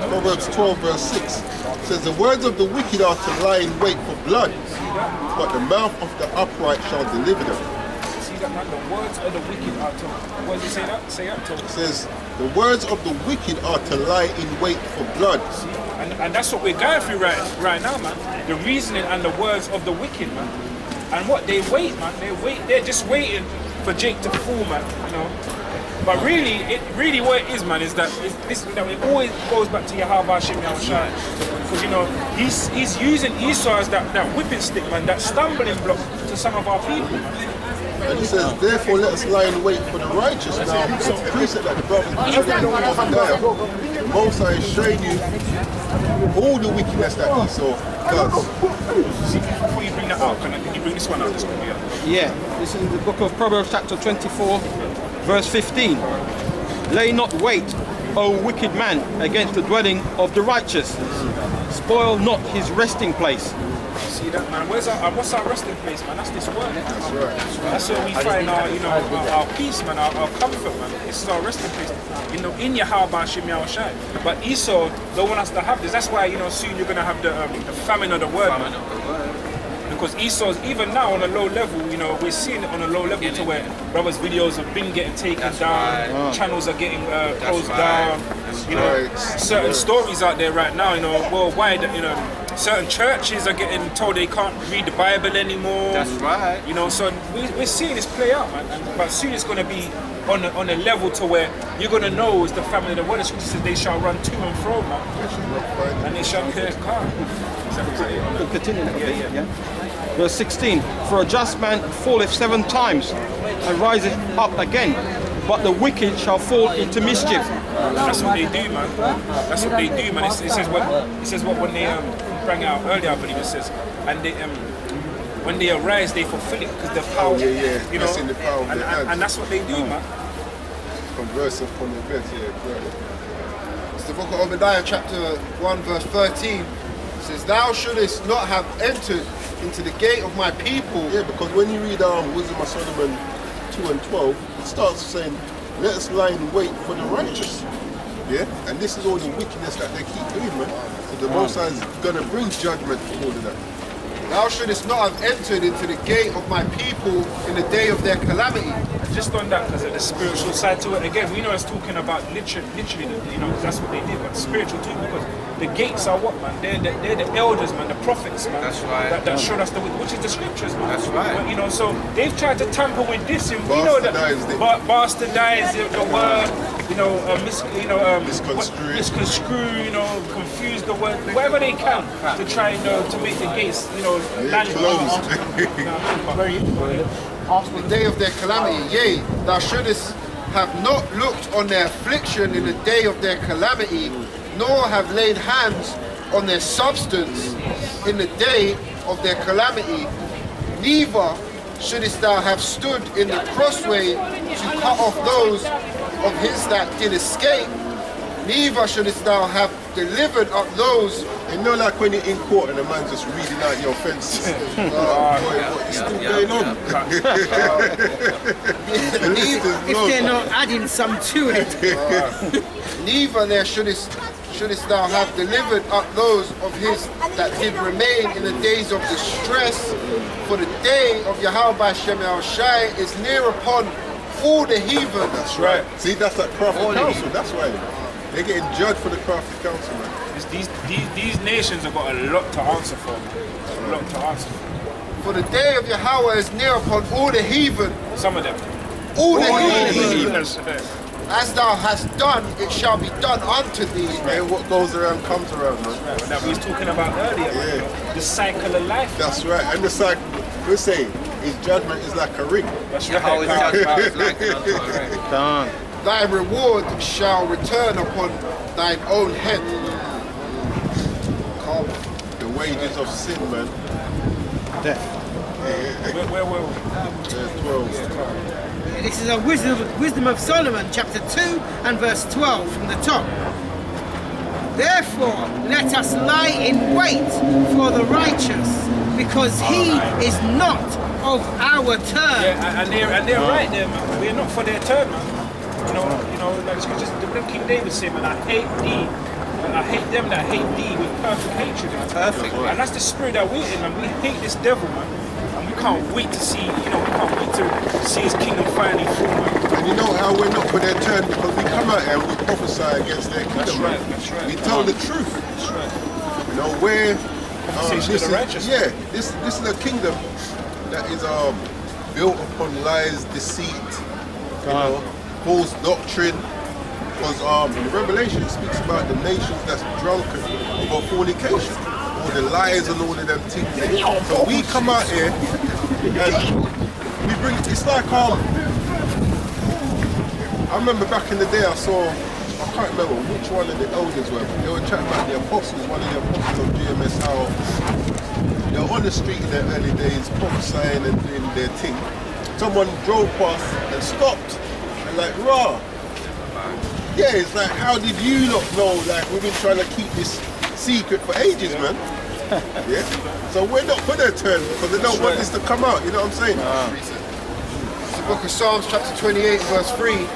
Proverbs 12 verse 6 says, the words of the wicked are to lie in wait for blood, but the mouth of the upright shall deliver them. See that, man? The words of the wicked are to... What does it say that? Say that. It says, the words of the wicked are to lie in wait for blood. See? And that's what we're going through right now, man. The reasoning and the words of the wicked, man. And what they wait, man. They're just waiting for Jake to fall, man. You know. But really, what it is, man, is that it always goes back to Yahweh Shem Yahushai, because you know he's using Esau as that whipping stick, man, that stumbling block to some of our people, man. And he says, therefore let us lie in wait for the righteous. Now, some precept that the brother Most High is showing you all the wickedness that Esau does. See, before you bring that out, can you bring this one out? Yeah, this is in the book of Proverbs chapter 24, verse 15. Lay not wait, O wicked man, against the dwelling of the righteous. Spoil not his resting place. See that, man? What's our resting place, man? That's this word. That's right. That's where we find our peace, man, our comfort, man. This is our resting place. You know, in Yahweh Shem Yahushai. But Esau don't want us to have this. That's why, you know, soon you're gonna have the famine of the word, man. Because Esau's, even now on a low level, you know, we're seeing it on a low level to where brothers' videos have been getting taken down, channels are getting closed down. You know, certain stories out there right now, you know, worldwide, you know, certain churches are getting told they can't read the Bible anymore. That's right. You know, so we're seeing this play out, man. But soon it's going to be on a level to where you're going to know it's the family of the word. The scripture says they shall run to and fro, man. And they shall hear calm. Continue. Yeah. Verse 16. For a just man falleth 7 times and riseth up again, but the wicked shall fall into mischief. That's what they do, man. That's what they do, man. It says what when they bring out earlier, I believe it says, and they when they arise, they fulfill it because the power, you know, that's in the power of their hands. And that's what they do, man. Converse upon the bed, right. It's the book of Obadiah, chapter 1, verse 13. It says, "Thou shouldest not have entered into the gate of my people." Yeah, because when you read Wisdom of Solomon 2 and 12, it starts saying, let us lie in wait for the righteous. Yeah, and this is all the wickedness that they keep doing, man. So the Most High is going to bring judgment for all of that. Thou shouldest not have entered into the gate of my people in the day of their calamity. Just on that, because of the spiritual side to it, again, we know it's talking about literally, you know, that's what they did, but spiritual too, because the gates are what, man? They're the elders, man, the prophets, man. That's right. That showed us which is the scriptures, man. That's right. But, you know, so they've tried to tamper with this, and we know that bastardize the word, you know, misconstrue, you know, confuse the word, whatever they can to try, you know, to make the gates, you know, land closed. In the day of their calamity, yea, thou shouldest have not looked on their affliction in the day of their calamity, nor have laid hands on their substance in the day of their calamity. Neither shouldest thou have stood in the crossway to cut off those of his that did escape. Neither shouldest thou have delivered up those. You know, like when you're in court and the man's just reading out your offences. What's still going on? If they're not adding some to it. Neither there shouldest thou have delivered up those of his that did remain in the days of distress. For the day of Yahweh Shem Yahushai is near upon all the heathen. That's right. See, that's that crafty council. That's why they're getting judged for the crafty council, man. These nations have got a lot to answer for, man. A lot to answer for. For the day of Yahweh is near upon all the heathen. Some of them. All the heathen. heathen. As thou hast done, it shall be done unto thee. Yeah, what goes around comes around, man. Right, that we was talking about earlier, man. The cycle of life. That's right. And the cycle, we're saying, his judgment is like a ring. That's Yahweh's judgment is like an unto a ring. Done. Thy reward shall return upon thine own head. The wages of sin, man. Death. Where were we? 12. This is a Wisdom of Solomon, chapter 2 and verse 12 from the top. Therefore, let us lie in wait for the righteous, because he is not of our turn. Yeah, and they're right there, man. We're not for their turn, man. Like just the King David said, man, I hate thee. I hate them that hate thee with perfect hatred. Man. Perfect. And that's the spirit that we're in, man. We hate this devil, man. And we can't wait to see, we can't wait to see his kingdom finally fall, man. And you know how we're not for their turn because we come out here and we prophesy against their kingdom. That's right. We tell the truth. That's right. Where Conversation of the righteous. this is a kingdom that is built upon lies, deceit, false doctrine. Because Revelation speaks about the nations that's drunken about fornication, all the lies and all of them things. So we come out here and we bring. It's like I remember back in the day I can't remember which one of the elders were, but they were chatting about the apostles, one of the apostles of GMS, how they were on the street in their early days prophesying and doing their thing. Someone drove past and stopped and like, rah. Yeah, it's like, how did you not know? Like, we've been trying to keep this secret for ages, man. Yeah? So we're not for their turn because they don't want this to come out, you know what I'm saying? It's the book of Psalms, chapter 28, verse 3.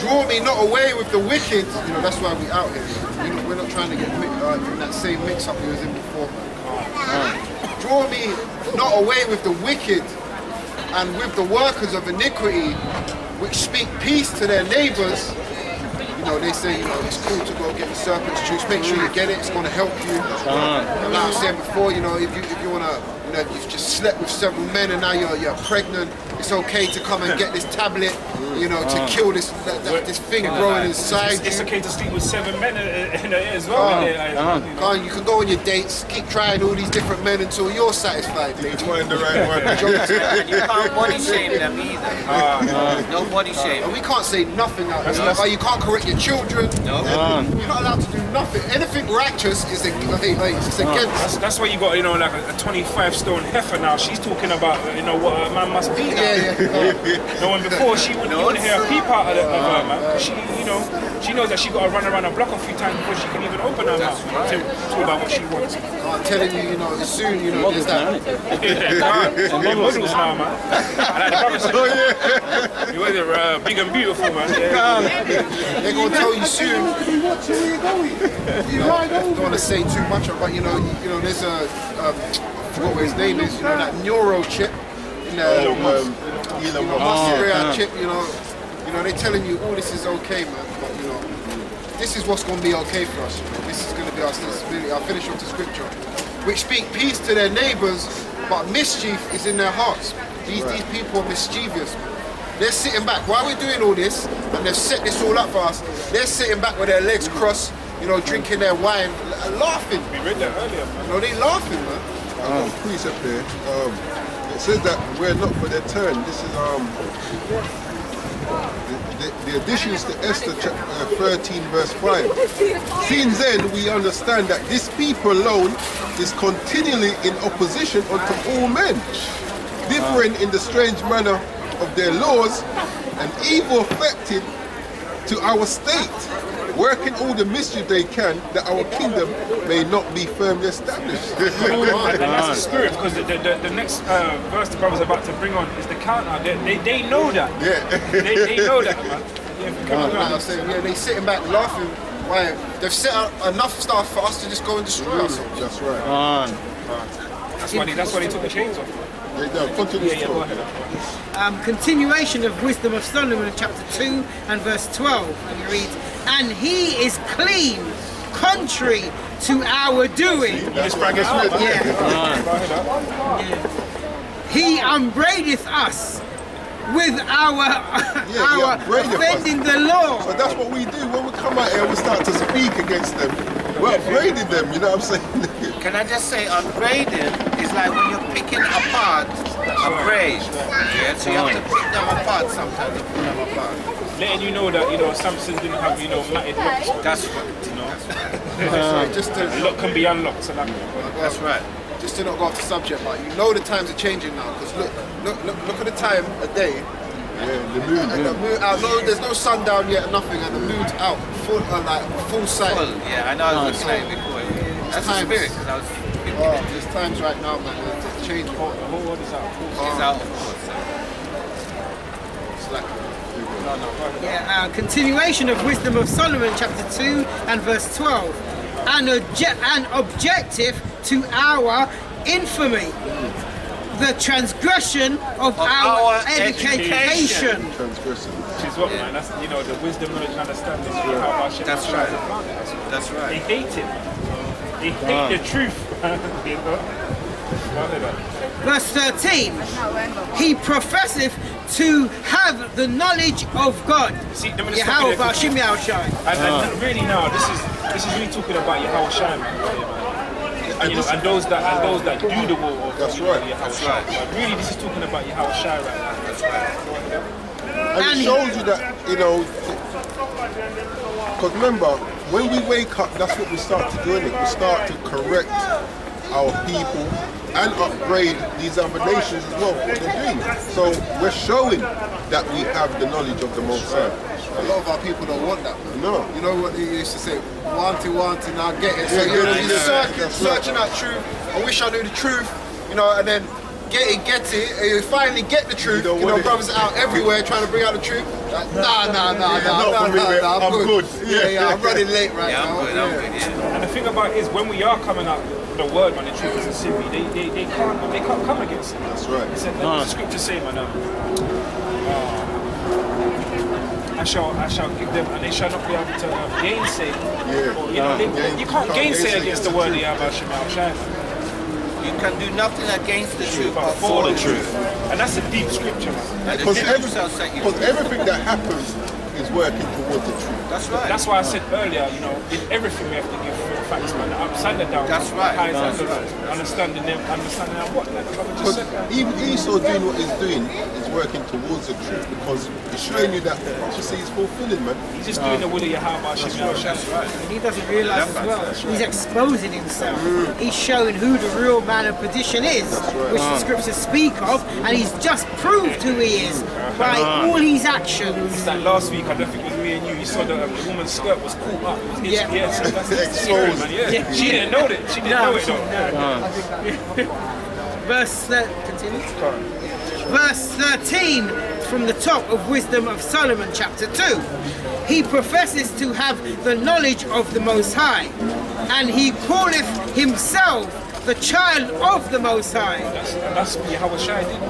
Draw me not away with the wicked. That's why we out here. We're not trying to get in that same mix-up we was in before. Draw me not away with the wicked and with the workers of iniquity, which speak peace to their neighbors. They say, it's cool to go get the serpent's juice. Make sure you get it. It's going to help you. And like I was saying before, if you want to, you've just slept with several men and now you're pregnant. It's okay to come and get this tablet, to kill this thing growing inside. It's okay to sleep with 7 men in it as well. You can go on your dates, keep trying all these different men until you're satisfied, baby. Find the right one. You can't body shame them either. No body shame. And we can't say nothing out there. You can't correct your children. No. You're not allowed to do nothing. Anything righteous is against. That's why you got, like a 25-stone heifer now. She's talking about, what a man must be now. When before you wouldn't hear a peep out of her, man. She knows that she got to run around a block a few times before she can even open her mouth to talk about what she wants. I'm telling you, soon, there's that. Models now, man. I like the brother said, you were big and beautiful, man. They're going to tell you soon. I don't want to say too much, but there's I forgot what his name is. That neuro chip. Chip. They're telling you, this is okay, man. But this is what's going to be okay for us. This is going to be our sensibility. I'll finish off the scripture. Which speak peace to their neighbors, but mischief is in their hearts. These people are mischievous. They're sitting back while we're doing all this, and they've set this all up for us. They're sitting back with their legs crossed, drinking their wine, laughing. We read that earlier, man. They're laughing, man. I've got a precept there. It says that we're not for their turn. This is the additions to Esther chapter 13 verse 5. Since then we understand that this people alone is continually in opposition unto all men, differing in the strange manner of their laws and evil affected to our state, working all the mischief they can that our kingdom may not be firmly established. And that's the spirit, because the next verse the brother's about to bring on is the counter. They know that. Yeah. They know that, man. They're sitting back laughing. Why? They've set up enough stuff for us to just go and destroy ourselves. That's right. That's why they took the chains off. Continue. Go ahead. Continuation of Wisdom of Solomon, chapter 2 and verse 12. And it reads, and he is clean, contrary to our doing. He upbraideth us with our offending the law. So that's what we do when we come out here. We start to speak against them. We're upbraiding them. You know what I'm saying? Can I just say, upbraiding is like when you're picking apart a braid. Yeah, so you have to pick them apart sometimes to put them apart. Letting you know that Samson didn't have matted locks. That's right. The lock can be unlocked. So that's right. Just to not go off the subject, but the times are changing now. Because look at the time of day. The moon. And the moon out. No, there's no sun down yet, nothing, and the moon's out, full sight. Yeah, I know. I was saying before. That's the spirit. There's times right now, man. It's changing. the whole world is out. It's out, of course. Slack. Yeah, continuation of Wisdom of Solomon, chapter 2 and verse 12. An objective to our infamy, the transgression of our education. Transgressing. Which is what, man? That's, you know, the wisdom, knowledge, and understanding. How our That's right. That's They right. hate it. They hate the truth. You know? Verse 13. He professeth to have the knowledge of God. See, let me just Yahweh stop you Bashim there. Yahushai. And really now, this is really talking about Yahweh Shai, man. And, you know, and those that do the will of That's Yahweh right. That's Shai. right. But really, this is talking about Yahweh Shai right now. That's right. And it shows you that, you know, because remember, when we wake up, that's what we start to do, innit? We start to correct our people and upgrade these other nations as well, what they're doing. So we're showing that we have the knowledge of the Most High. A lot of our people don't want that. No. You know what they used to say, wanting, now get it. So Yeah, you're yeah, searching that truth. I wish I knew the truth, you know, and then get it, and you finally get the truth. don't You know, want it. brothers out everywhere trying to bring out the truth. Like, nah, not for me, mate. I'm good. Yeah, I'm running late right Yeah, now. I'm good, yeah. And the thing about it is, when we are coming up with the word, man, the truth is in Siri, they can't come against it. That's right. It's the scripture say, man, I shall give them, and they shall not be able to gainsay. Yeah. Or, you know, you can't gainsay against the word of Yahweh Shai. You can do nothing against the truth, But for the truth. And that's a deep scripture, man. And the Because truth shall set you free. everything that happens is working towards the truth. That's right. That's why I said earlier, you know, in everything we have to give full facts, man. The upside and down. That's right. Highs That's and right. lows. Understanding them, understanding what? Like I just Because said that. even Esau doing what he's doing is working towards the truth, because it's showing you that prophecy is fulfilling, man. He's just doing the will of Yahweh Shai. That's right. And he doesn't realise as well. He's exposing himself. He's showing who the real man of perdition is, which the scriptures speak of, and he's just proved who he is by all his actions. That last week, I don't think it was me and you saw the woman's skirt was caught up. It was itchy. Yeah. Yeah, so that's the spirit, man. Yeah. She didn't know that. She didn't know it though. Continue. Verse 13 from the top of Wisdom of Solomon, chapter 2. He professes to have the knowledge of the Most High, and he calleth himself the child of the Most High. That's what Yahweh Shai did.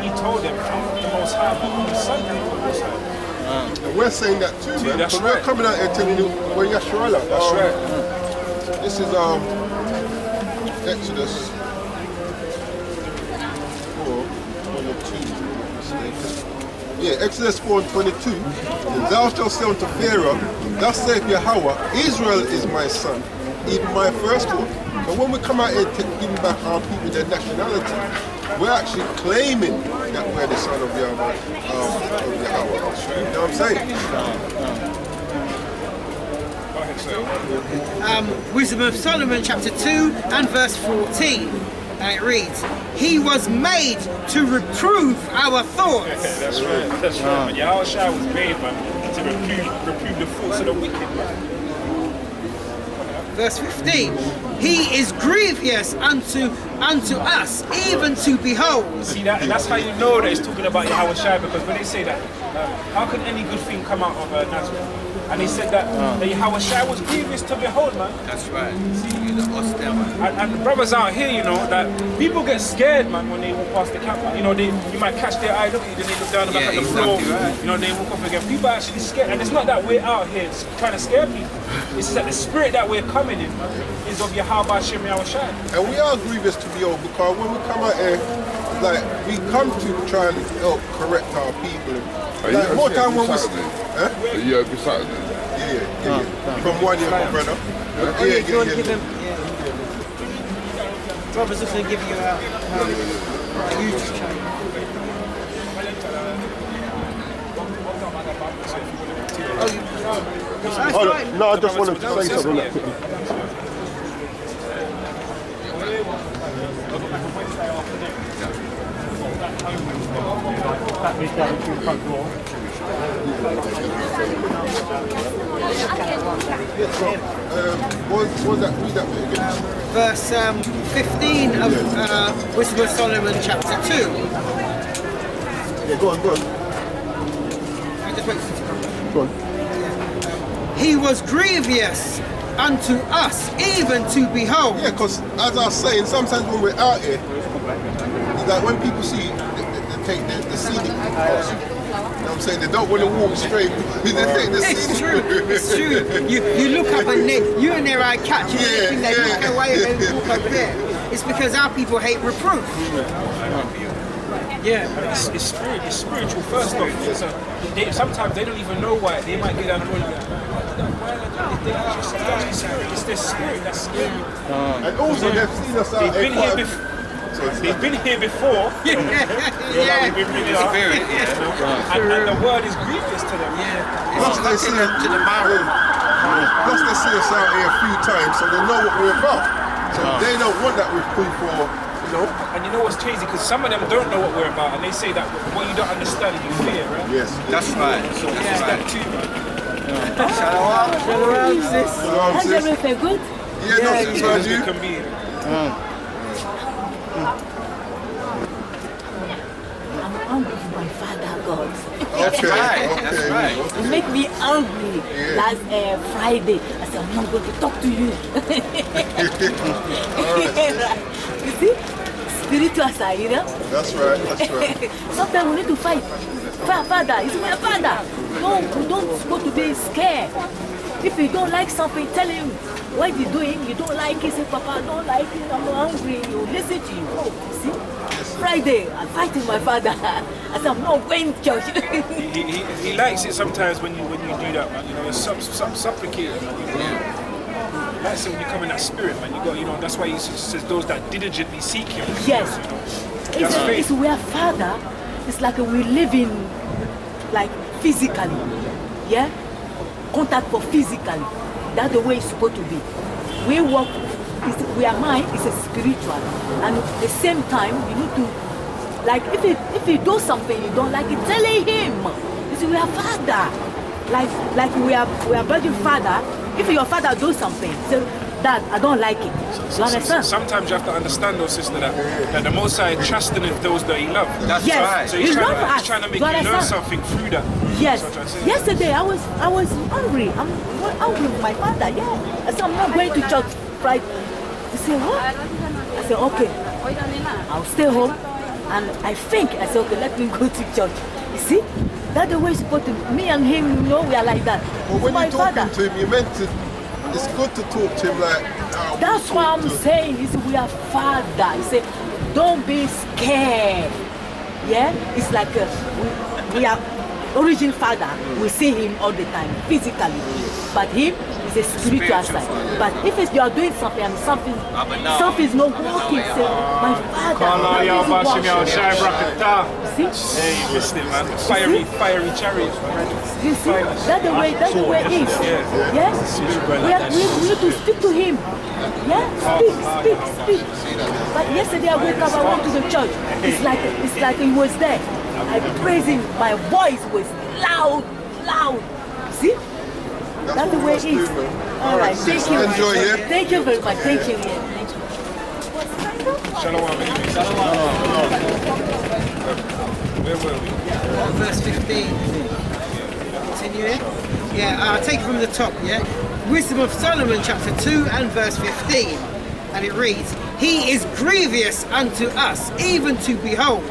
He told them, I'm the Most High, I'm the Son of the Most High. And we're saying that too, man. that's Because right. we're coming out here telling you where Yeshua is. That's right. This is Exodus 4:22. Yeah, Exodus 4:22. Thou shalt say unto Pharaoh, thus saith Yahweh, Israel is my son, even my firstborn. So when we come out here giving back our people their nationality, we're actually claiming that we're the son of Yahweh. You know what I'm saying? Go ahead, sir. Wisdom of Solomon, chapter 2 and verse 14. And it reads, he was made to reprove our thoughts. That's right. That's right. Man. Yahweh Shai was made, man, to reprove the thoughts of the wicked, man. Verse 15, he is grievous unto us, even to behold. See that, and that's how you know that it's talking about Yahweh Shai, because when they say that, how can any good thing come out of Nazareth? And he said that the Yahweh Shai was grievous to behold, man. That's right. See, you the austere man. And the brothers out here, you know, that people get scared, man, when they walk past the camp. You know, you might catch their eye, look at you, then they look down the back Yeah, of the floor. exactly right. You know, they walk off again. People are actually scared, and it's not that we're out here trying to scare people. It's just that the spirit that we're coming in, man, is of Yahweh Shem Yahweh Shai. And we are grievous to behold, because when we come out here, like, we come to try and help correct our people. Like, more time when we... Huh? Yeah, every Saturday. Yeah. From 1 year, my brother. Do you want to give him? Robert's just going to give you a YouTube channel. Oh, no, I just wanted to say something. What was that? Read that bit again. Verse 15 of Wisdom of Solomon, chapter 2. Yeah, go on. Just wait for it to come. Go on. He was grievous unto us, even to behold. Yeah, because as I was saying, sometimes when we're out here, it's like when people see you, they take the scenic pass. You know what I'm saying? They don't want to walk straight. They take the It's scenic. true, it's true. You look up and you and their eye catch, you think they look away and they walk up there. It's because our people hate reproof. Yeah. It's spiritual first off. So sometimes they don't even know why. They might get down the road like, it's their spirit that's scary. And also they've seen us out They've been here here. before. They've been here before. Yeah. We've been really Spirit, and the word is grievous to them. Plus they see us to the marrow. Plus they see us out here a few times, so they know what we're about. So they don't want that reproof for, you know. And you know what's crazy? Because some of them don't know what we're about, and they say that what you don't understand, you fear, right? Yes. That's right. That's right. That too, man. Shalom, sis. How's everything good? Yeah, not too bad, As you. it can be. I'm hungry for my father, God. Okay, right, okay. that's right. You make me hungry. Yeah. Last Friday, I said, I'm not going to talk to you. You see? Spiritual side, you know? That's right, that's right. Sometimes we need to fight. Father, you see my father. Don't go to be scared. If you don't like something, tell him what you're doing. You don't like it, say, Papa, I don't like it, I'm hungry. You listen to you. You see? Friday, I'm fighting my father. I said, I'm not going to church. He likes it sometimes when you do that, man. You know, it's supplicating, man. You know? He likes it when you come in that spirit, man. You got, you know, that's why he says those that diligently seek him. Yes. You know? That's faith. It's where father, it's like we live in, like physically, yeah? Contact for physically. That's the way it's supposed to be. We work, we are mind, it's a spiritual. And at the same time, you need to, like if he does something you don't like it, tell him. You see, we are father. Like we are begging father. If your father does something, say, Dad, I don't like it. You understand? Sometimes you have to understand, though, sister, that the Most High trusting in those that He loves. That's Yes. right. So he's You love trying us. to make You you learn understand? something through that. Yes. That's what I'm saying. Yesterday I was hungry. I'm hungry with my father. Yeah. I said, I'm not going to church Friday. He said, what? I said, okay. I'll stay home. And I said, okay, let me go to church. You see? That's the way it's supposed to be. Me and him, you know, we are like that. But He's when my you're talking father. to him, you're meant to, it's good to talk to him like how That's we what talk I'm to- saying. He said, we are father. He said, don't be scared. Yeah? It's like we are origin father. We see him all the time, physically. But him is a spiritual side. But if you are doing something and something is not working, say, my father. See? Hey, you missed it, man. Fiery chariot, man. You see? That's the way it is. Yeah? We need to speak to him. Yeah? Speak. But yesterday I woke up, I went to the church. It's like he was there. I praised him. My voice was loud. See? That's the way it is. All right, thank you. Enjoy, yeah? Thank you very much. Thank you. Shalom, Where were we? Verse 15. Continuing. Yeah, I'll take it from the top, yeah? Wisdom of Solomon, chapter 2 and verse 15. And it reads, He is grievous unto us, even to behold,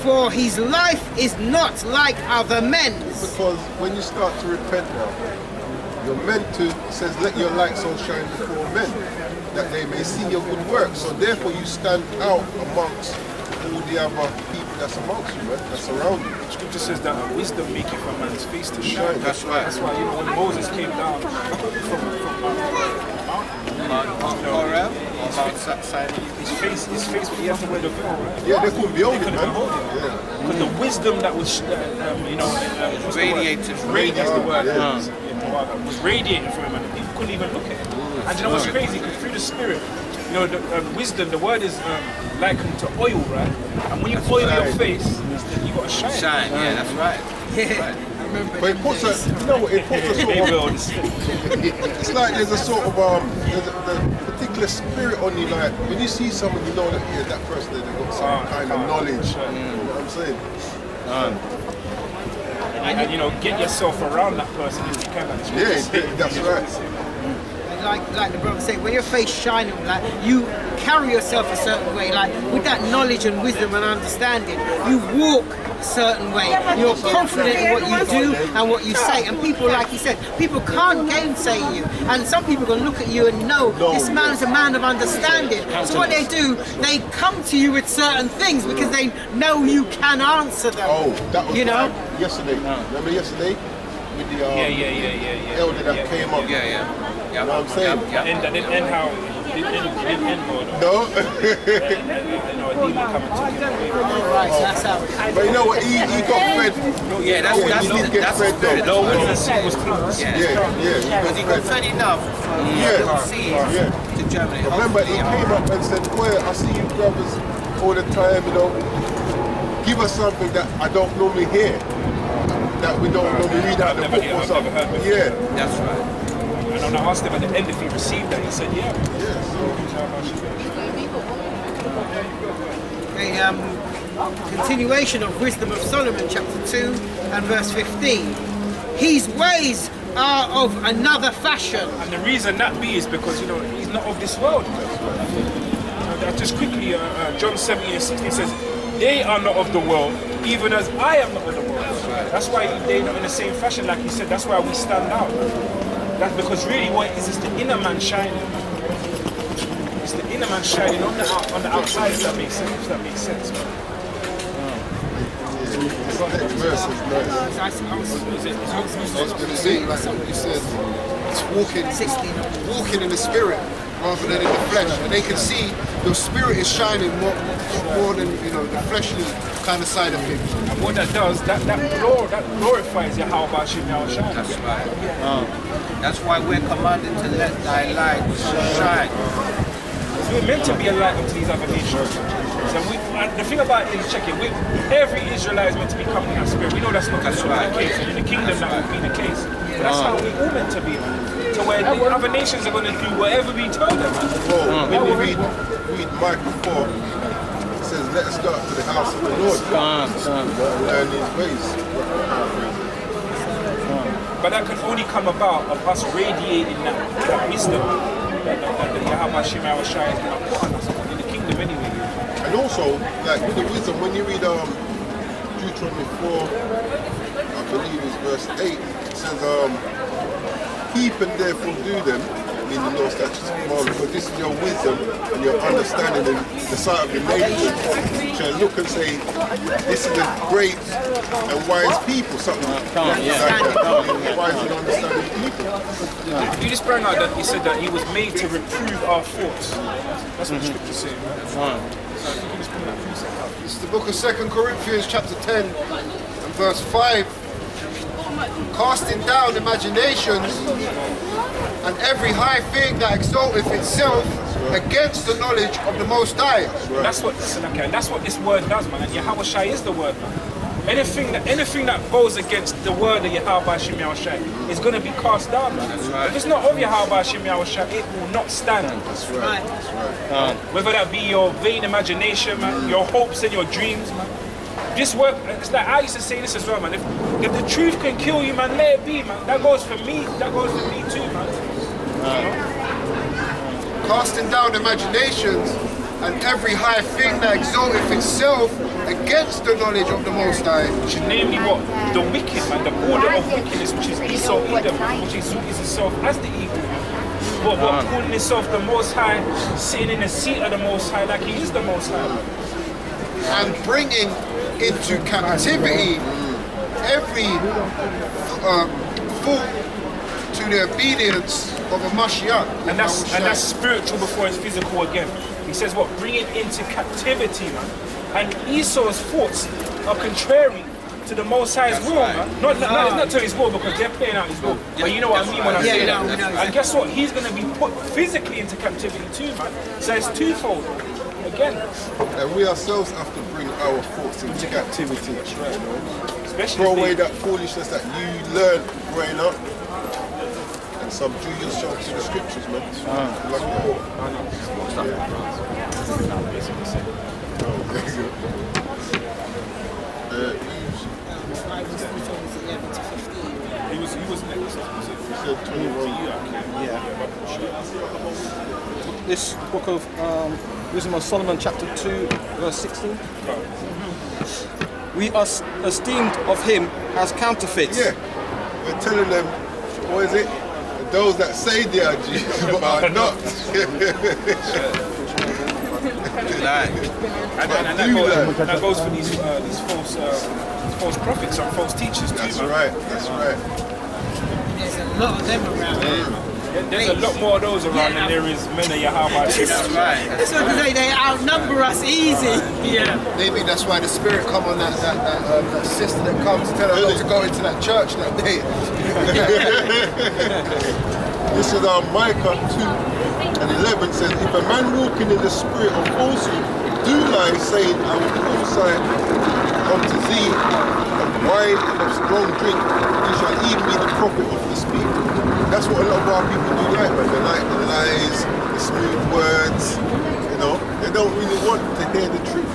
for his life is not like other men's. Because when you start to repent now, you're meant to, it says, let your light so shine before men, that they may see your good works. So therefore you stand out amongst all the other people that's amongst you, man, that's around you. Scripture says that wisdom maketh a man's face to shine. That's right. That's why, you know, when Moses came down from Mount Sinai. his face, he had to wear the veil, right? Yeah, they couldn't be holding, Couldn't man. hold it. Yeah. Because the wisdom that was, what's the word? Radiated. Radiated, the word. Yeah. Was radiating from him, and people couldn't even look at him. And you know what's crazy? Because through the spirit, you know, the wisdom, the word is likened to oil, right? And when you oil your face, you got to shine. Shine, yeah, that's right. Yeah. But it puts a, you know what, it puts a sort Maybe of, on this. it's like there's a sort of, there's a particular spirit on you, like, when you see someone, you know that, yeah, that person, they've got some kind of knowledge, you know what I'm saying? and you know, get yourself around that person if you can. Yeah, that's right. Like the brother said, when your face shining, like you carry yourself a certain way, like with that knowledge and wisdom and understanding, you walk a certain way. You're confident in what you do and what you say, and people, like he said, people can't gainsay you. And some people are gonna look at you and know this man is a man of understanding. So what they do, they come to you with certain things because they know you can answer them. Oh, that was like yesterday. Remember yesterday with the elder that came up. You know what I'm saying? And that didn't end how it didn't end well. No. A demon coming to you. Right, so that's how. But you know what? He got fed. Yeah, that's fed though. The witness was close. Yeah. Because he got fed enough from overseas to Germany. Remember, he came up and said, "Boy, I see you brothers all the time. You know, give us something that I don't normally hear, that we don't normally read out the book or something." Yeah, That's right. And I asked him at the end if he received that. He said, yeah. A continuation of Wisdom of Solomon, chapter 2 and verse 15. His ways are of another fashion. And the reason that be is because, you know, he's not of this world. Just quickly, John 17:16 says, they are not of the world, even as I am not of the world. That's why they're not in the same fashion, like you said. That's why we stand out. That's because really what it is the inner man shining. It's the inner man shining on the outside, if that makes sense. next verse is nice. I was going to say, like you said, it's walking in the spirit rather than in the flesh, and they can see your spirit is shining more than the fleshly kind of side of things. And what that does, that glorifies Yahweh Shem Yahushua. That's right. That's why we're commanded to let thy light shine. We're meant to be a light unto these other nations. So the thing about it is, every Israelite is meant to be coming in that spirit. We know that's not the case. And in the kingdom that will be the case. But that's how we're all meant to be. So where the other nations are going to do whatever we told them. When we read Micah 4, it says, let us go up to the house of the Lord. Learn his ways. But that can only come about of us radiating that wisdom that Yahweh Shem Yahushua is going to put on us in the kingdom anyway. And also, like with the wisdom, when you read Deuteronomy 4, I believe it's verse 8, it says, keep and therefore do them, meaning the law, statutes, and commandments, but this is your wisdom and your understanding in the sight of the nations, shall look and say, this is a great and wise people, something like that. Wise and understanding people. You just bring out that he said that he was made to reprove our thoughts. That's what the scripture says, right? It's the book of 2 Corinthians chapter 10 and verse 5. Casting down imaginations and every high thing that exalteth itself against the knowledge of the Most High. That's what this word does, man. And Yahweh Shai is the word, man. Anything that goes against the word of Yahweh Shem Yahushua is going to be cast down, man. If it's not of Yahweh Shem Yahushua, it will not stand. That's right. That's right. Whether that be your vain imagination, man, your hopes and your dreams, man. This work, it's like I used to say this as well, man. If the truth can kill you, man, let it be, man. That goes for me. That goes for me too, man. Casting down imaginations and every high thing that exalteth itself against the knowledge of the Most High. Which is namely what? The wicked, man. The order of wickedness, which is Esau, Edom, which is itself as the evil. But calling himself the Most High, sitting in the seat of the Most High like he is the Most High. And bringing into captivity every thought to the obedience of a Mashiach. And that's spiritual before it's physical again. He says what? Bring it into captivity, man. And Esau's thoughts are contrary to the Most High's will, man. It's not to his will because they're playing out his will. But you know what I mean when I say that. And guess what? He's going to be put physically into captivity too, man. So it's twofold. Again. And we ourselves have to bring our thoughts into captivity. That's right. Especially throw away that foolishness that you learned growing up and subdue yourself to the scriptures, man. 11 to 15. He was next. He said 21. Yeah. This book of Wisdom of Solomon, chapter 2, verse 16. We are esteemed of him as counterfeits. Yeah, we're telling them, what is it? Those that say they are Jews but are not. And that goes for these false prophets and false teachers too. That's man. right, that's right. There's a lot of them around. There's a lot more of those around than there is men of Yahweh. That's right. That's what they outnumber us easy. Yeah. Maybe that's why the spirit come on that sister that comes to tell her not to go into that church that day. This is Micah 2:11 says, if a man walking in the spirit of falsehood do lie, saying, I will prophesy unto thee of wine and of strong drink, he shall even be the prophet of this people. That's what a lot of our people do like, man. They like the lies, the smooth words, you know. They don't really want to hear the truth.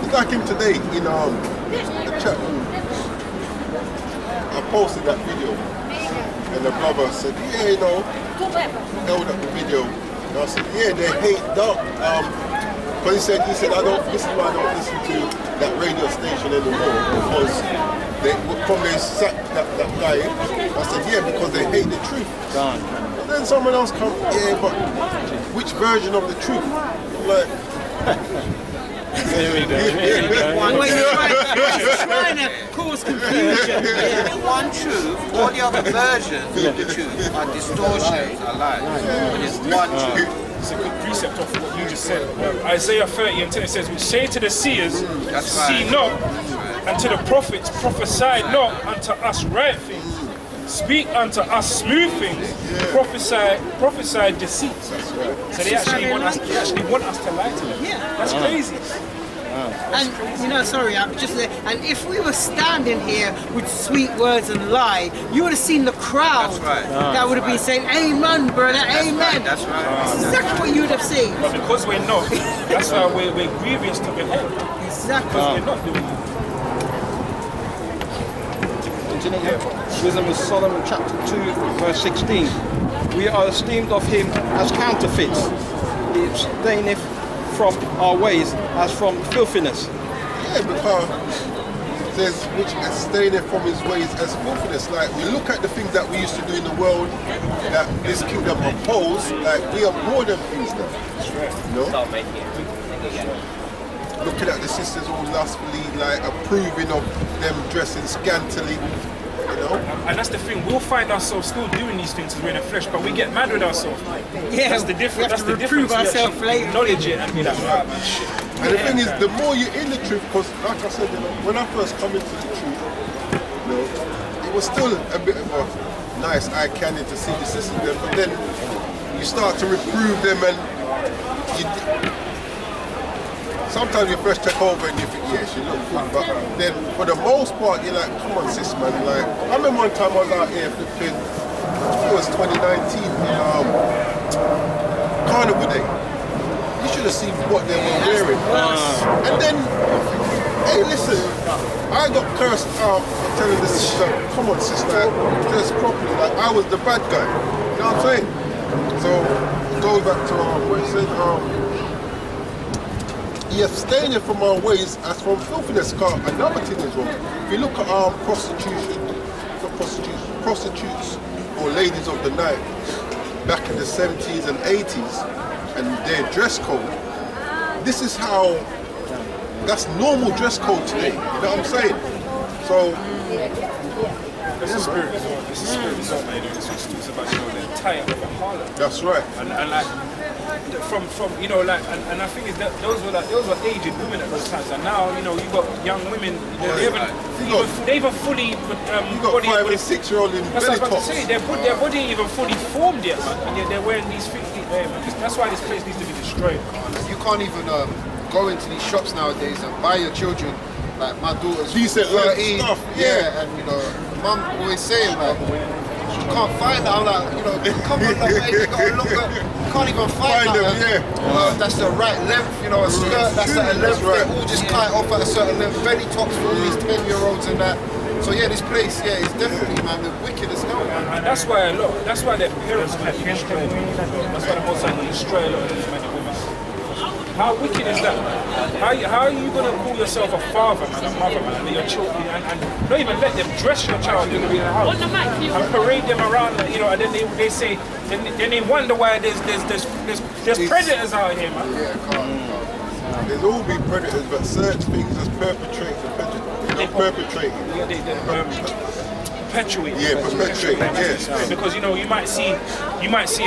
It's like him today in the chat room. I posted that video and the brother said, yeah, you know, held up the video. And I said, yeah, they hate dark. But he said, this is why I don't listen to that radio station anymore, because from they sacked that guy. I said, yeah, because they hate the truth. And then someone else come, yeah, but which version of the truth? I'm like, There we go. Always trying to cause confusion. There's only one truth, all the other versions of the truth are distortions, are lies. But there's one truth. It's a good precept of what you just said. Isaiah 30:10 it says, which say to the seers, That's see right. not, and to the prophets, prophesy not unto us right things. Speak unto us smooth things, prophesy deceit. So they actually want us to lie to them. Yeah. That's crazy. And you know, sorry, I'm just and if we were standing here with sweet words and lie, you would have seen the crowd That's right. that would have been saying, amen, brother, amen. That's right. That's exactly what you would have seen. But because we're not, that's why we're grievous to behold. Exactly. Because we're not doing it. Wisdom of Solomon, chapter 2, verse 16. We are esteemed of him as counterfeits. He abstaineth from our ways as from filthiness. yeah, because it says, which abstaineth from his ways as filthiness. Like, we look at the things that we used to do in the world that this kingdom opposed, like, we abhor them things now. You know? Looking at the sisters all lustfully, like approving of them dressing scantily, you know. And that's the thing, we'll find ourselves still doing these things as we're in the flesh, but we get mad with ourselves. Yeah, That's the difference. That's we the have to reprove difference. We ourselves actually later. acknowledge it and be like, right, man, shit. And the thing is, the more you're in the truth, because like I said, you know, when I first come into the truth, you know, it was still a bit of a nice eye candy to see the sisters there, but then you start to reprove them and sometimes your flesh take over and you think, yeah, she look good, but then for the most part, you're like, come on, sis, man. Like, I remember one time I was out here flipping, it was 2019, Carnival Day. You should have seen what they were wearing. And then, hey, listen, I got cursed out for telling the sister, come on, sister, dress properly. Like, I was the bad guy. You know what I'm saying? So, it goes back to what it said, he abstaineth from our ways as from filthiness. Another thing as well, if you look at prostitutes or ladies of the night back in the 70s and 80s and their dress code, this is how, that's normal dress code today, you know what I'm saying? So, It's a spirit as well. It's a spirit as well, man. It's just talks about, you know, the tie up of a harlot. that's right. And like from you know, like and I think is that those were aged women at those times, and now, you know, you got young women, they even fully You got 5 and 6 year old in that's what I belly was about to tops. say. Their body ain't even fully formed yet, man, and yet they're wearing these 50 there, man. That's why this place needs to be destroyed. You can't even go into these shops nowadays and buy your children, like my daughter's Decent 13, stuff, yeah, and you know, mum always saying like, you can't find that. I'm like, you know, come on, like, you gotta look at, you can't even find Find that. them, That's the right length, you know, a skirt that's at a length, right. they all just cut it off at a certain length, belly tops for all these 10-year-olds and that. So yeah, this place, yeah, is definitely, man, the wicked as hell, man. And that's why their parents have been destroyed. That's why the Most High will destroy a lot of these men and women. How wicked is that, man? How are you going to call yourself a father, man, a mother, man, and your children, and not even let them dress your child in the house and parade them around, you know, and then they say, then they wonder why there's predators out here, man. Yeah, can't. There's all be predators, but certain things just perpetrate perpetrating. Perpetuate. Yeah, perpetuate. Yes. Because you might see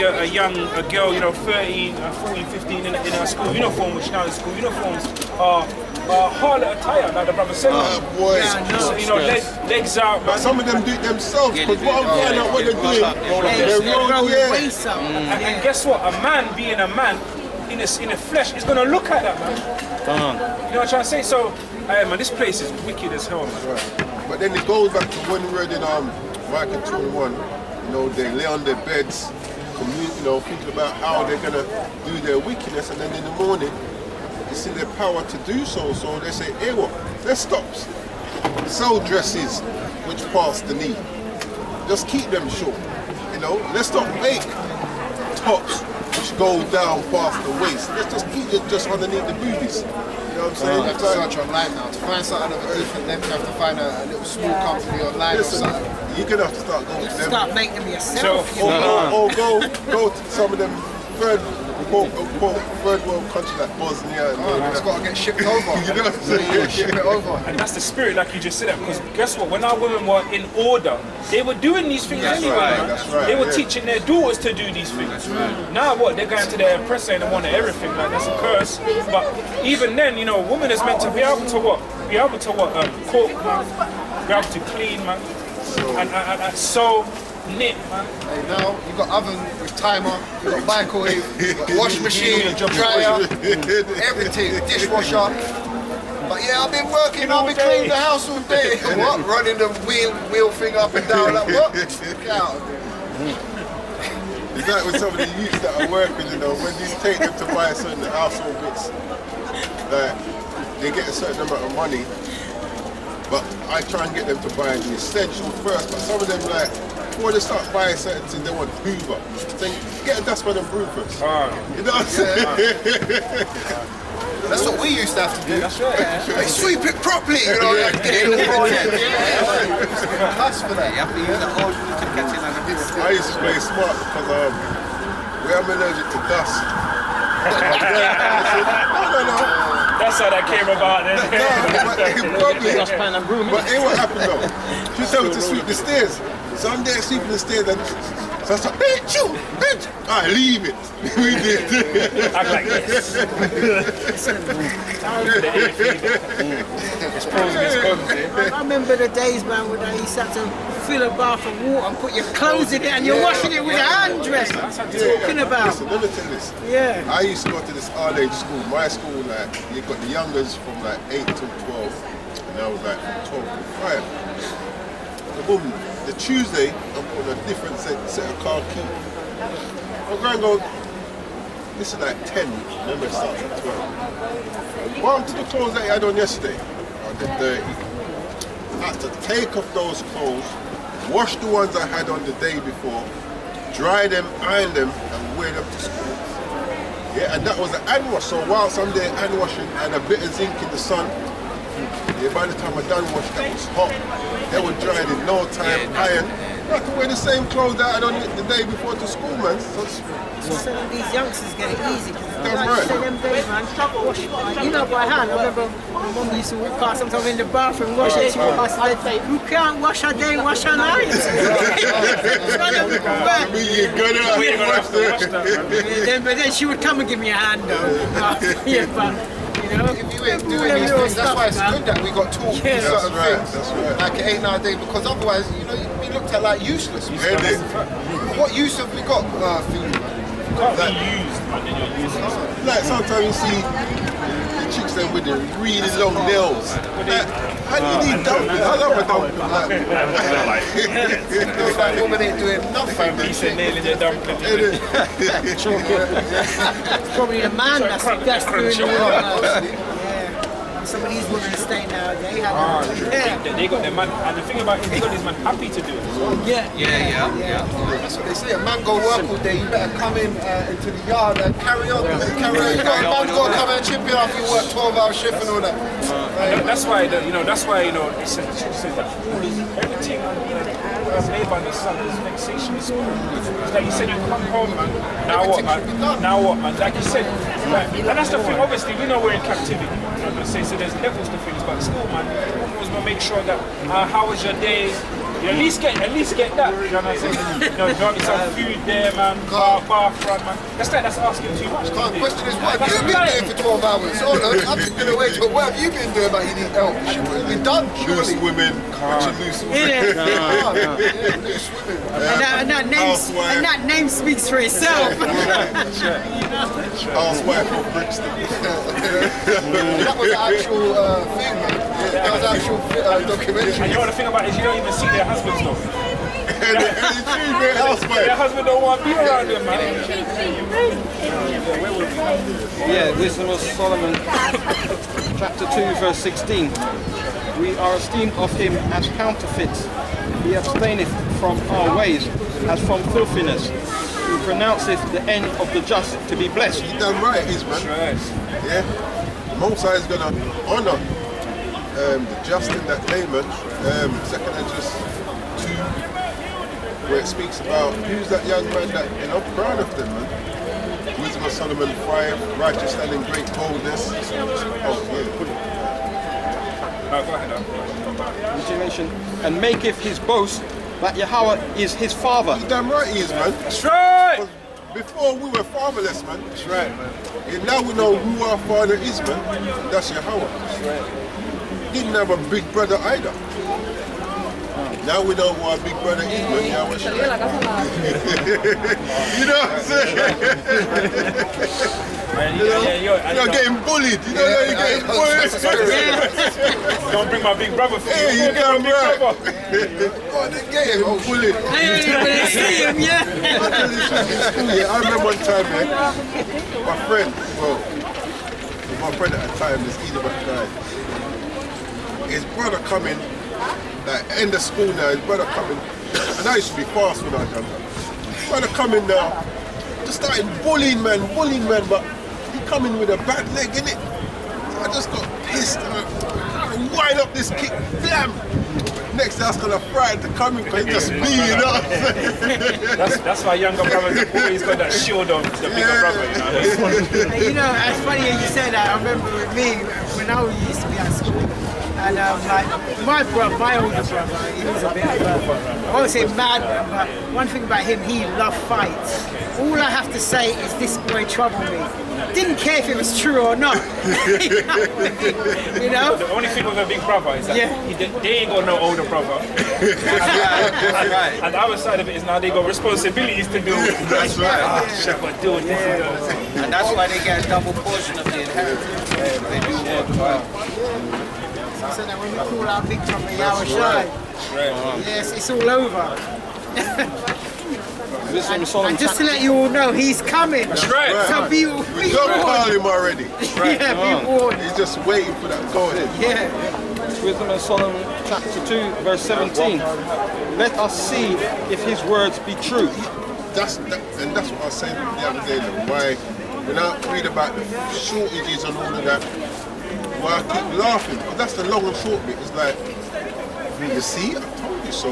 a girl, 13, 14, 15 in her school uniform, which now the school uniforms are harlot attire, like the brother said. Boys. So, legs out. But some of them do it themselves, because what I'm finding out what they're doing, and guess what? A man being a man in the flesh is gonna look at that, man. You know what I'm trying to say? So, man, this place is wicked as hell, man. Right. But then it goes back to when we read in Micah 21, they lay on their beds, thinking about how they're gonna do their wickedness, and then in the morning, it's in their power to do so. So they say, hey, what? Let's stop. Sell dresses which pass the knee. Just keep them short. Let's stop make tops which go down past the waist. Let's just keep it just underneath the boobies. You know what I'm saying? You have to search online now. To find something of a different length, you have to find a little small company online or something. You're going to have to start going to them. Start making them yourself. Or go to some of them third world countries like Bosnia. It's got to get shipped over. You know what I'm saying? Ship it over. And that's the spirit, like you just said that, because guess what? When our women were in order, they were doing these things anyway. Man. That's right. They were teaching their daughters to do these things. That's right. Now what? They're going to their oppressor and they want everything. Like that's a curse. But even then, a woman is meant to be able to what? Be able to what? Cook, man. Be able to clean, man. And sew, knit, man. Hey, now you got oven with timer, you got microwave, you got wash machine, dryer, everything, dishwasher. But yeah, I've been working, I've been cleaning the house all day. What? Running the wheel thing up and down, like what? Get out of here. It's like with some of the youths that are working, when you take them to buy certain household bits, like they get a certain amount of money, but I try and get them to buy the essential first. But some of them, like, before they start buying certain things, they want Hoover. Then get a dustpan and broom first. You know what I'm saying? That's what we used to have to do. That's right. Like, sweep it properly, get it all project. That's for that. You have to use the old to catch it like a bit. I used to play smart because we are allergic to dust. No. That's how that came about then. But it what happened though? She told me to sweep the stairs. So I'm there sweeping the stairs and so I said, bitch. I leave it. We did. I'm like, yes. I remember the days, man, when I used to have to fill a bath of water and put your clothes in it and you're washing it with a hand dress. Talking about. Listen, let me tell you this. Yeah. I used to go to this all-age school. My school, like, you got the youngers from like 8 to 12, and I was like from 12 to 5. The boom, the Tuesday, I'm putting a different set of car key. I'm going to go, this is like 10, remember it starts at 12. One to the clothes that I had on yesterday, I did dirty. I had to take off those clothes, wash the ones I had on the day before, dry them, iron them, and wear them to school. Yeah, and that was the hand wash. So whilst I'm there hand washing and a bit of zinc in the sun, yeah, by the time I done wash, that was hot. They were dried in no time, iron. I had to wear the same clothes that I had on the day before to school, man. So These youngsters get it easy. Damn Like right. you say, them days, man, wash, by hand. I remember my mum used to walk past sometimes in the bathroom, wash it. She walked past and they'd say, who can't wash a day, wash a night? But then she would come and give me a hand, though. If you ain't doing these things, that's why it's good that we got taught certain things. That's right. Like it ain't nowadays, because otherwise, you'd be looked at like useless. What use have we got, Philly? Can't be used, man, then you're useless. Like sometimes you see the chicks there with the really long nails. Like, how do you need dumpling? I love a dumpling. That woman ain't doing nothing. He said nailing your dumpling. It's probably the man that's doing all that. some of these women stay nowadays. They got their man, and the thing about it, they got these man happy to do it as well. That's what they say. A man go work all day, you better come into the yard and carry on. You got a man go come and chip you off, you work 12-hour shift and all that. That's why, it says that everything made by the sun is vexation of spirit. It's like you said, you come home, man. Now what, man? Like you said, and that's the thing. Obviously, we know we're in captivity. You know what I'm saying? So there's levels to things, but still, man, you always want to make sure that how was your day? You at least get that. You know what I'm saying? You know, got some food there, man. Bar front, man. That's asking too much. The question is, what have you been doing for 12 hours? Oh no, I've just been away. But what have you been doing about you need help? Should we be done? Loose women, loose women. Loose women. And that name speaks for itself. Housewife of Brixton. That was the actual thing, man. That was the actual documentary. And you know the thing about it is you don't even see their husbands though. Housewife. Their husband don't want to be around them, man. Yeah, Wisdom of Solomon, chapter 2, verse 16. We are esteemed of him as counterfeits. He abstaineth from our ways as from filthiness. He pronounceth the end of the just to be blessed. You done right, man. Yeah. Most High is going to honor the just in that layman. Second Edges 2, where it speaks about who's that young man that, proud of them, man. Wisdom of Solomon 5, righteous and in great boldness. Go ahead. Continuation. And maketh his boast that Yahweh is his father. You damn right he is, man. That's right. Before we were fatherless, man. That's right, man. And now we know who our father is, man. That's Yahweh. That's right. Didn't have a big brother either. Now we know who our big brother is, man. Yahweh. You know what I'm saying? You're getting bullied. You know you're getting bullied. Don't bring my big brother for Hey, you damn right. Go on and get him. Bullied. See him, I remember one time, my friend, my friend at the time, this Edom at the time, his brother coming, like end of school now, his brother coming, and I used to be fast when I done that. His brother coming now, just started bullying man, but he coming with a bad leg, innit? So I just got pissed and I wind up this kick, blam! Next day I was kind of frightened to come in because it's just me, you know what I'm saying? That's why younger brothers have always got that shield on the bigger brother, you know? You know, it's funny you say that. I remember with me, when I used to be at school, and like my older brother, he was a bit of I won't say mad, but one thing about him, he loved fights. All I have to say is this boy troubled me. Didn't care if it was true or not. You know? The only thing with a big brother is that they ain't got no older brother. And the other side of it is now they got responsibilities to do. That's right. Shepherd doing this and that. And that's why they get a double portion of the inheritance. They do work well. So that when we call our big brother Yahweh Shai, yes, it's all over. And just to let you all know, he's coming. That's right. So be We don't call him already. Yeah, be warned. He's just waiting for that go ahead. Yeah. Wisdom of Solomon, chapter 2, verse 17. Let us see if his words be true. And that's what I was saying the other day, why when I read about the shortages and all of that, why I keep laughing, because that's the long and short bit. It's like, you see, I told you so.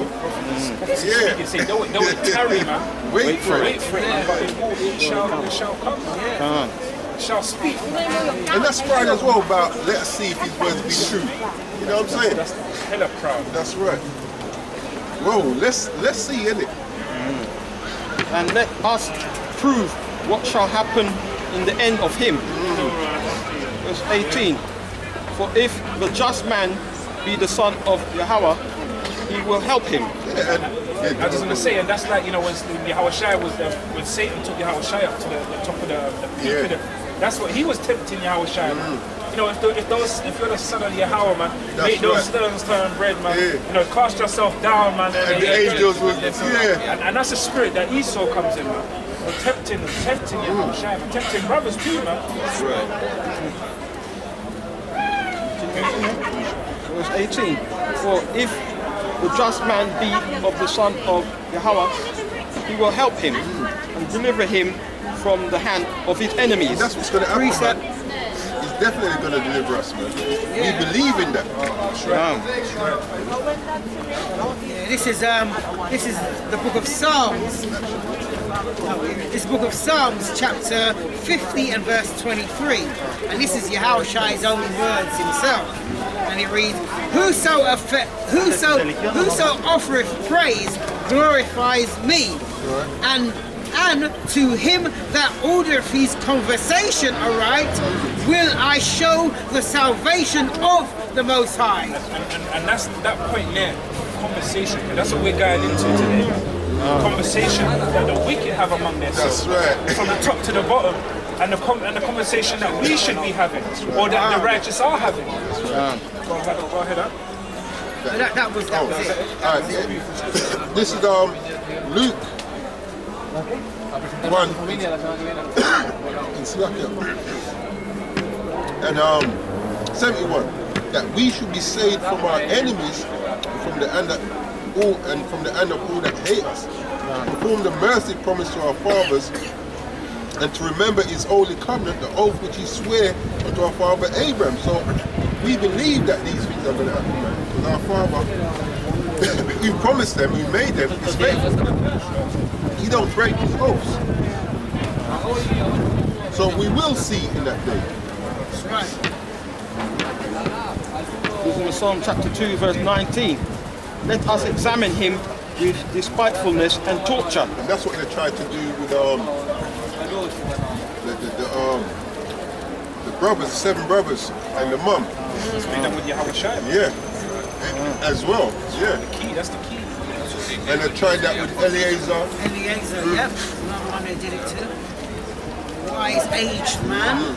You say, don't tarry, man. Wait for it. Wait for it, but it shall come. It shall speak. And that's right as well about, let us see if his words be true. You know what I'm saying? That's hella proud. That's right. Whoa, let's see, innit? And let us prove what shall happen in the end of him. Verse 18. For if the just man be the son of Yahweh, he will help him. I was just going to say, and that's like, you know, when Yahweh Shai was, when Satan took Yahweh Shai up to the top of the peak, that's what he was tempting Yahweh Shai. You know, if you're the son of Yahweh, man, make those stones turn bread, man. You know, cast yourself down, man. And the angels will, and that's the spirit that Esau comes in, man. Tempting Yahweh Shai, tempting brothers too, man. That's right. Verse 18. For if the just man be of the son of Yahweh, he will help him and deliver him from the hand of his enemies. That's what's going to happen, man. He's definitely going to deliver us, man. We believe in that. This is the book of Psalms. This book of Psalms, chapter 50 and verse 23. And this is Yahushai's own words himself. And it reads, Whoso offereth praise glorifies me. And to him that ordereth his conversation aright, will I show the salvation of the Most High. And that's that point there, conversation. That's what we're going into today. Conversation that the wicked have among themselves. That's right. From the top to the bottom. And the conversation that we should be having, or that the righteous are having. Go ahead up. That was it. Alright, this is Luke 1 in Slakia and 71, that we should be saved from our enemies from the hand of all that hate us, perform the mercy promised to our fathers, and to remember his holy covenant, the oath which he swore unto our father Abraham. So we believe that these things are going to happen, man, because our father, we promised them, we made them, he's faithful. He don't break his oaths. So we will see in that day. That's right. This is Psalm chapter 2, verse 19. Let us examine him with despitefulness and torture. And that's what they tried to do with the brothers, the 7 brothers, and the mum. It's made up with Yahushua. Yeah, as well. Yeah. That's the key. And they tried that with Eliezer. Yep. Another one they did it too. Wise aged man.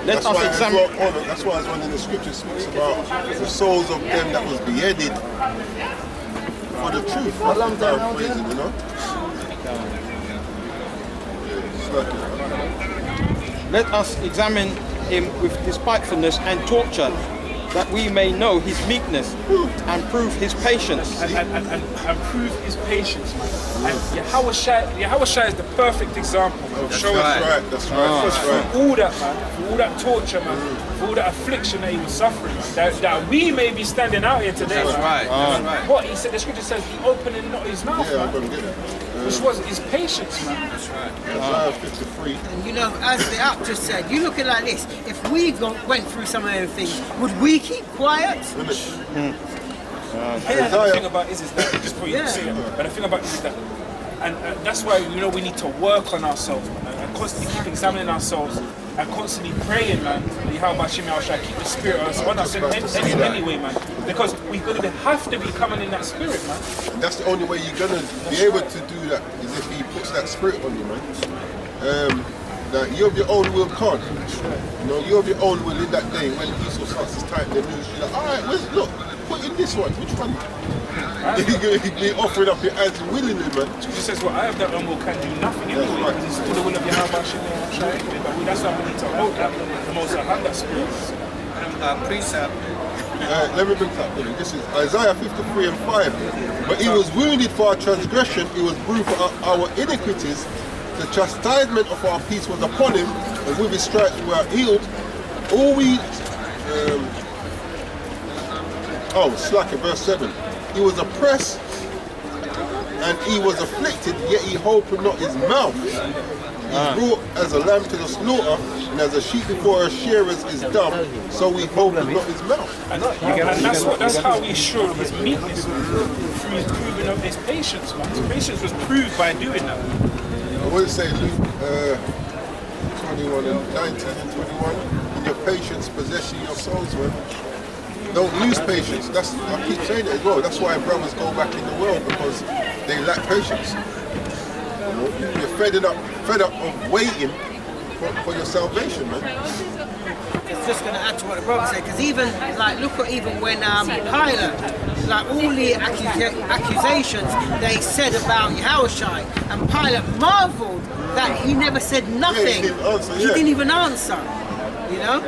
Let us examine. That's why as one in the scripture speaks about the souls of them that was beheaded for the truth. That's what I'm praising, you know? Let us examine him with despitefulness and torture, that we may know his meekness and prove his patience. And prove his patience, man. And Yahushua is the perfect example of showing us. That's right. Because through all that, man, through all that torture, man, through all that affliction that he was suffering, that we may be standing out here today. That's right. That's right. What he said, the scripture says, he opened not his mouth, Yeah, I'm man. going to get it. Which was his patience, man. That's right. Isaiah 53. And you know, as the up just said, you look at it like this. If we went through some of those things, would we keep quiet? The thing about is that, just for you to say it, but the thing about is that, and that's why, you know, we need to work on ourselves, man, and constantly keep examining ourselves, and constantly praying, man, how about Shimei shall keep the spirit on us in any way, man, because we're going to have to be coming in that spirit, man. And that's the only way you're going to be able to do that, is if he puts that spirit on you, man. That you have your own will can't. You know, you have your own will in that day when Esau starts to tighten the noose. You're like, alright, look, put in this one. Which one? You'd be offering up your hands willingly, man. He says, well, I have that own will can do nothing anyway, right. because it's all the will of Yahweh Shimei. But that's why we need to hold that, the most I have that spirit. Precept. Let me bring that up. This is Isaiah 53 and 5. But he was wounded for our transgression, he was bruised for our iniquities. The chastisement of our peace was upon him, and with his stripes we are healed. All we... Slack verse 7. He was oppressed, and he was afflicted, yet he opened not his mouth. He brought as a lamb to the slaughter, and as a sheep before her shearers is dumb, so he opened not his mouth. And that's how he showed his meekness through his proving of his patience, man. His patience was proved by doing that. I would say Luke 21 and 19 and 21, in your patience possession your souls, man. Don't lose patience. I keep saying it as well. That's why brothers go back in the world, because they lack patience. You know, you're fed up of waiting for your salvation, man. It's just going to add to what the brother said, because even like look at even when Pilate, like all the accusations they said about Yahushua, and Pilate marveled that he never said nothing. Yeah, he didn't answer, He didn't even answer, you know.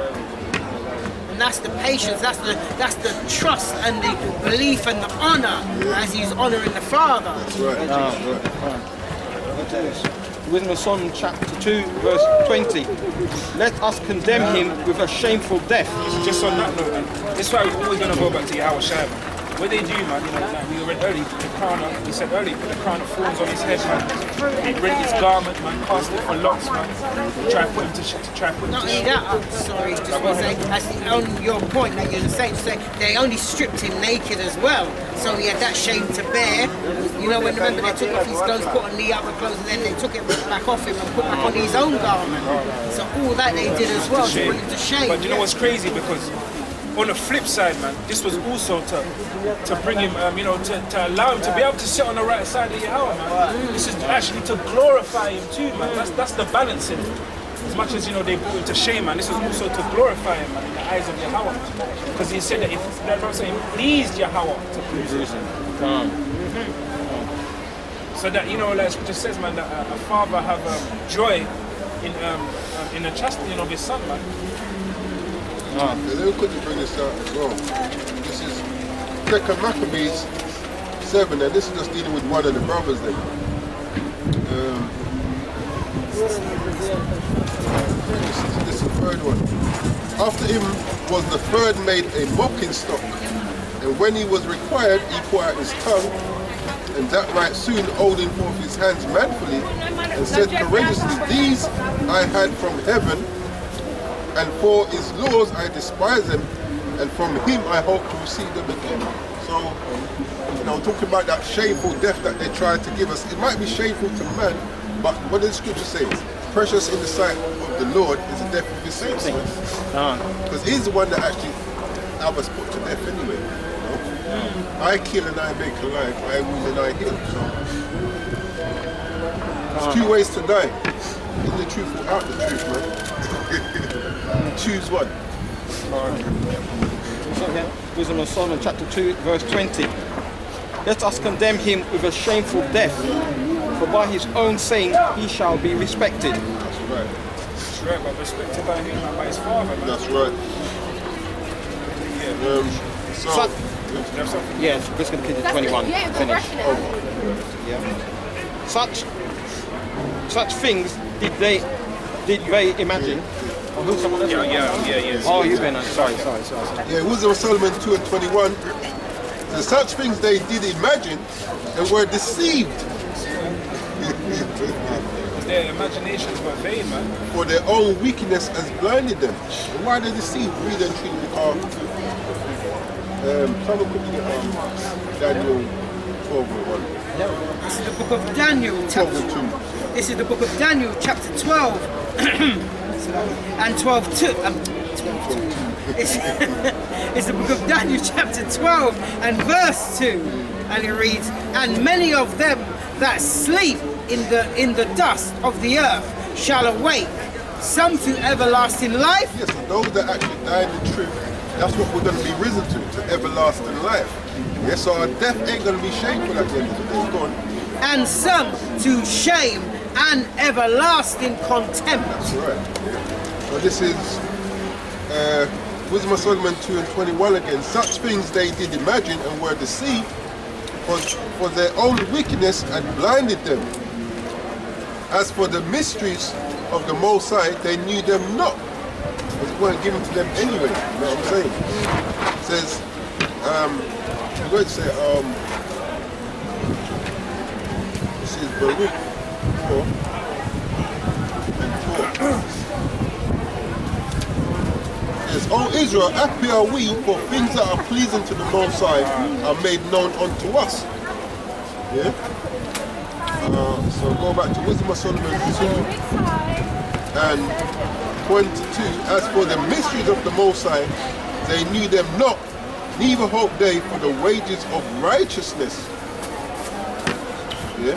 And And that's the patience, that's the trust and the belief and the honor as he's honoring the Father. That's right. Wisdom of Solomon chapter 2 verse 20. Let us condemn him with a shameful death. Just on that note, man, this is why we're always going to go back to Yahweh Shai, man. What they do, man, you know, like we read early, the crown of, we said early, put the crown of thorns on his head, man. They rent his garment, man, cast it for lots, man. Try to put him to Not only that, I'm sorry, just want to say, on your point that you're saying, they only stripped him naked as well. So he had that shame to bear. You know, remember they took off his clothes, put on the other clothes, and then they took it back off him and put back on his own garment. So all that they did as well to put him to shame. But you know what's crazy? Because on the flip side, man, this was also to bring him, you know, to allow him to be able to sit on the right side of Yahweh, man. This is actually to glorify him too, man. That's the balance in it. As much as, you know, they brought him to shame, man, this was also to glorify him, man, in the eyes of Yahweh. Because he said that if that Prophet said, pleased Yahweh to please him. So that, you know, like Scripture says, man, that a father have joy in the chastening of his son, man. And then could you bring this out as well? This is 2 Maccabees 7, and this is just dealing with one of the brothers then. This is the third one. After him was the third made a mocking stock, and when he was required, he put out his tongue, and that right soon holding forth his hands manfully, and said courageously, these I had from heaven, and for his laws I despise them, and from him I hope to receive them again. So, you know, talking about that shameful death that they tried to give us, it might be shameful to man, but what does the Scripture say? Precious in the sight of the Lord is the death of his saints. Because he's the one that actually have us put to death anyway. You know? I kill and I make alive, I wound and I heal. So, there's two ways to die. In the truth or out the truth, man. Choose one. Wisdom of Solomon chapter 2 verse 20. Let us condemn him with a shameful death, for by his own saying he shall be respected. That's right. That's right, but respected by him, man, by his father, man. That's right. Yeah, just going to keep it 21. Finish. Such things did they imagine? Oh, who's someone else? Yeah. Oh, you've been on. Sorry. Yeah, Wisdom of Solomon 2 and 21. So such things they did imagine and were deceived. Their imaginations were vain, man. For their own wickedness has blinded them. And why are they deceived? Read and treat the someone could get Daniel 12 and 1. This is the book of Daniel, 12 and 2. This is the book of Daniel, chapter 12, and 12:2. It's the book of Daniel, chapter 12, and verse 2, and it reads, "And many of them that sleep in the dust of the earth shall awake, some to everlasting life." Yes, and those that actually die in the truth, that's what we're going to be risen to everlasting life. Yes, so our death ain't going to be shameful at the end of the day. Go on. And some to shame and everlasting contempt. That's right. Yeah. So this is Wisdom of Solomon 2 and 21 again. Such things they did imagine and were deceived, for their own wickedness had blinded them. As for the mysteries of the Most High, they knew them not, because it weren't given to them anyway. You know what I'm saying? It says, I'm going to say, this is Baruch 4 and 4. It says, O Israel, happy are we, for things that are pleasing to the Most High are made known unto us. Yeah? So go back to Wisdom of Solomon 2 and 22. As for the mysteries of the Most High, they knew them not, neither hoped they for the wages of righteousness. Yeah?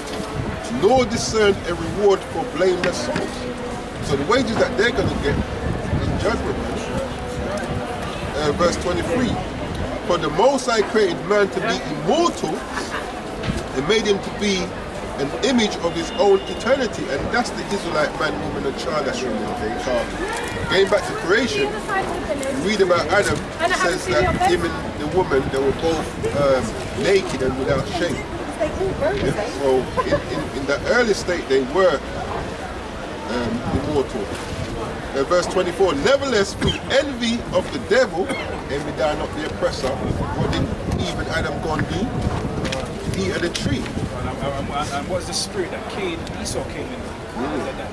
Nor discerned a reward for blameless souls. So the wages that they're going to get in judgment. Verse 23. For the Most High created man to be immortal and made him to be an image of his own eternity. And that's the Israelite man, woman, and child that's from the day. Going back to creation, you read about Adam, it says that him and the woman, they were both naked and without shame. Yeah? So in the early state, they were immortal. Verse 24, nevertheless, through envy of the devil, envy thou not the oppressor, what did even Adam go and do? Eat of the tree. And what's the spirit that Esau came in?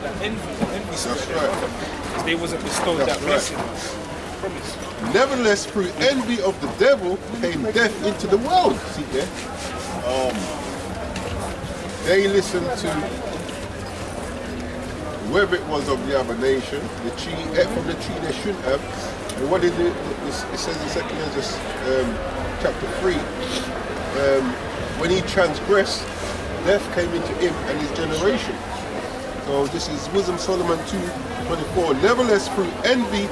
That envy spirit. That's right. Because they wasn't bestowed that blessing. Promise. Nevertheless, through envy of the devil came death into the world. See there? They listened to whoever it was of the other nation, the tree, ate from the tree they shouldn't have. And what did it says in 2 Corinthians chapter 3, when he transgressed, death came into him and his generation. So this is Wisdom Solomon 2:24. Nevertheless, through envy,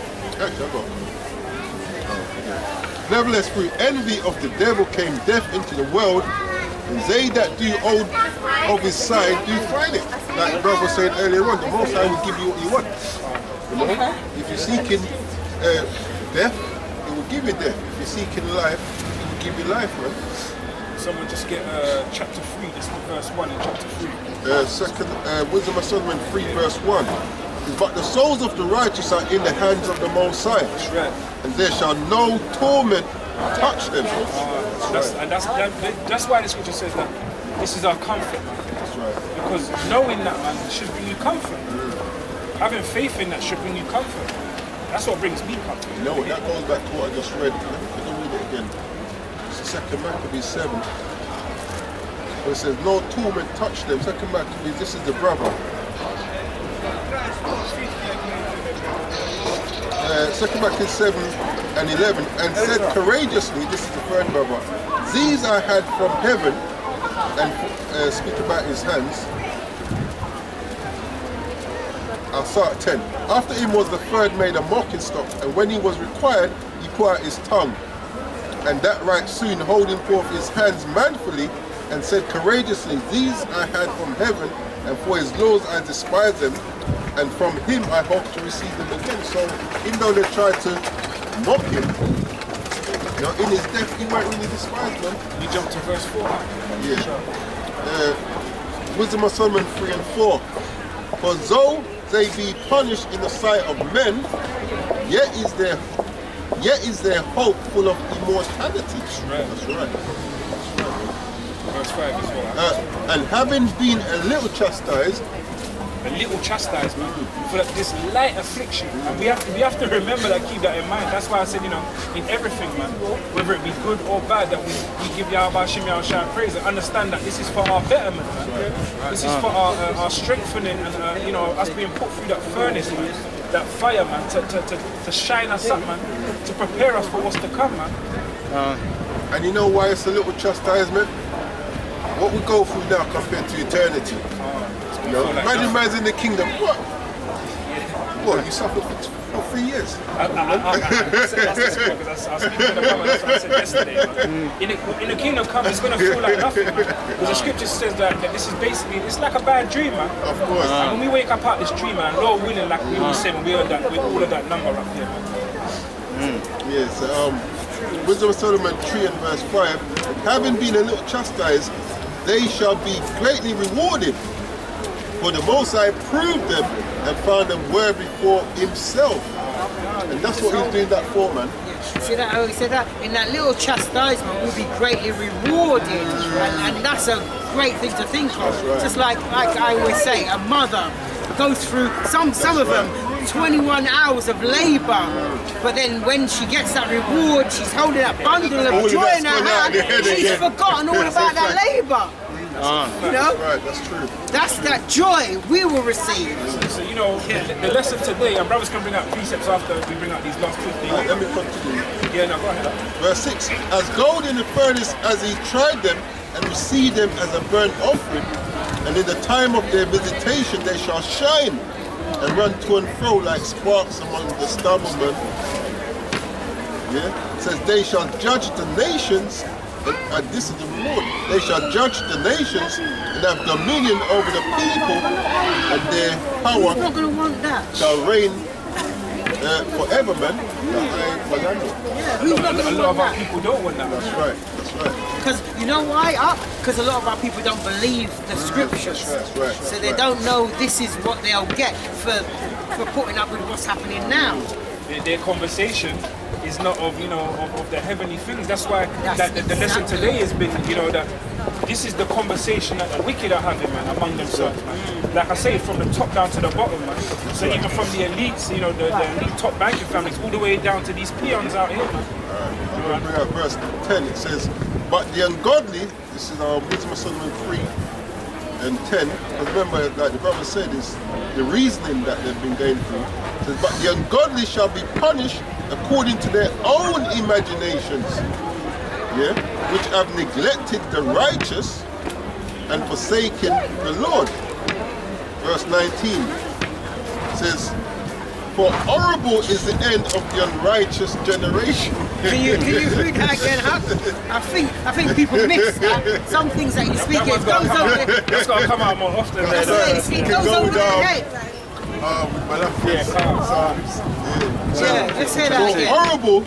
nevertheless, through envy of the devil came death into the world, and they that do old of his side do find it. Like the brother was saying earlier on, the Most High will give you what you want. You know? If you're seeking death, it will give you death. If you're seeking life, it will give you life, man. Someone just get chapter 3, this is verse 1 in chapter 3. Wisdom of Solomon 3 verse 1. But the souls of the righteous are in the hands of the Most High, Right. and there shall no torment touch them. That's why the scripture says that this is our comfort, man. That's right. Because knowing that, man, should bring you comfort. Having faith in that should bring you comfort. That's what brings me comfort. You know what, that goes back to what I just read. Let me read it again. It's 2 Maccabees 7. Where it says, no torment touch them. 2 Maccabees, this is the brother. 2 Maccabees 7 and 11, and said courageously, this is the third brother, these I had from heaven, and speak about his hands. I'll start at 10. After him was the third made a mocking stock, and when he was required, he put out his tongue. And that right soon, holding forth his hands manfully, and said courageously, these I had from heaven, and for his laws I despise them, and from him I hope to receive them again. So even though they tried to mock him, you know, in his death he weren't really despised them. You jump to verse 4. Yeah. Wisdom of Solomon 3 and 4. For though they be punished in the sight of men, yet is their hope full of immortality. That's right. That's right. Verse 5 as well. And having been a little chastised, a little chastisement for this light affliction, and we have to remember that, keep that in mind. That's why I said, you know, in everything, man, whether it be good or bad, that we give Yahweh Shem Yahushua praise and understand that this is for our betterment, man. This is for our strengthening and you know, us being put through that furnace, man, that fire, man, to shine us up, man, to prepare us for what's to come, man. and you know why it's a little chastisement? What we go through now compared to eternity. You know, imagine man's in the kingdom. What? You suffered for 3 years. That's the spot, because I was speaking to the brother, that's what I said yesterday. In the kingdom come, it's going to feel like nothing, man. Because the scripture says that this is basically, it's like a bad dream, man. Of course. And when we wake up out this dream, man, Lord willing, like we always say when we heard that, with all of that number up here, man. Yes. Wisdom of Solomon 3 and verse 5. Having been a little chastised, they shall be greatly rewarded. For the Most High proved them and found them worthy for himself. And that's what he's doing that for, man. See that? He said that in that little chastisement will be greatly rewarded, and that's a great thing to think of. Right. Just like I always say, a mother goes through some of them 21 hours of labour, but then when she gets that reward, she's holding that bundle of joy in her hand. She's forgotten all about that labour. You know? Right, that's true. That's that joy we will receive. So, you know, the lesson today, and brothers can bring out precepts after we bring out these last 15. Right, let me continue. Yeah, no, go ahead. Verse 6. As gold in the furnace, as he tried them and received them as a burnt offering, and in the time of their visitation they shall shine and run to and fro like sparks among the stubble, man. Yeah? It says they shall judge the nations and this is the reward. They shall judge the nations and have dominion over the people, and their power Who's not going to want that? shall reign forever, man. Who's not A going to lot want of our that? people don't want that. That's right, that's right. Because you know why? Because a lot of our people don't believe the scriptures. That's right. So they don't know this is what they'll get for putting up with what's happening now. Their conversation is not of of the heavenly things. That's why That's the lesson today has been that this is the conversation that the wicked are having, man, among themselves, man. Like I say, from the top down to the bottom, man. So even from the elites, the elite top banking families, all the way down to these peons out here, man. Verse 10, it says, but the ungodly, this is our Wisdom of Solomon 3 and 10, and remember, like the brother said, is the reasoning that they've been going through. It says, but the ungodly shall be punished according to their own imaginations, which have neglected the righteous and forsaken the Lord. Verse 19 says, for horrible is the end of the unrighteous generation. Can you read that again, huh? I think people mix that. Some things that you speak, it goes over the That's got to come out more often. That's than it goes over their head. Let's say that For again. horrible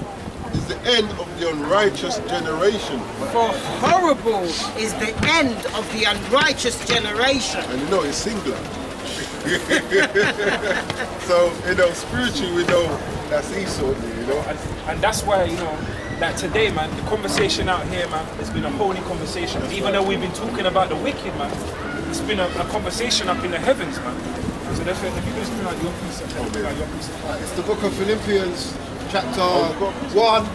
is the end of the unrighteous generation. For horrible is the end of the unrighteous generation. And it's singular. So, spiritually we know that's Esau, And that's why, that today, man, the conversation out here, man, has been a holy conversation. And even though we've been talking about the wicked, man, it's been a conversation up in the heavens, man. So that's why, if you guys bring out your piece, It's the book of Philippians, chapter 1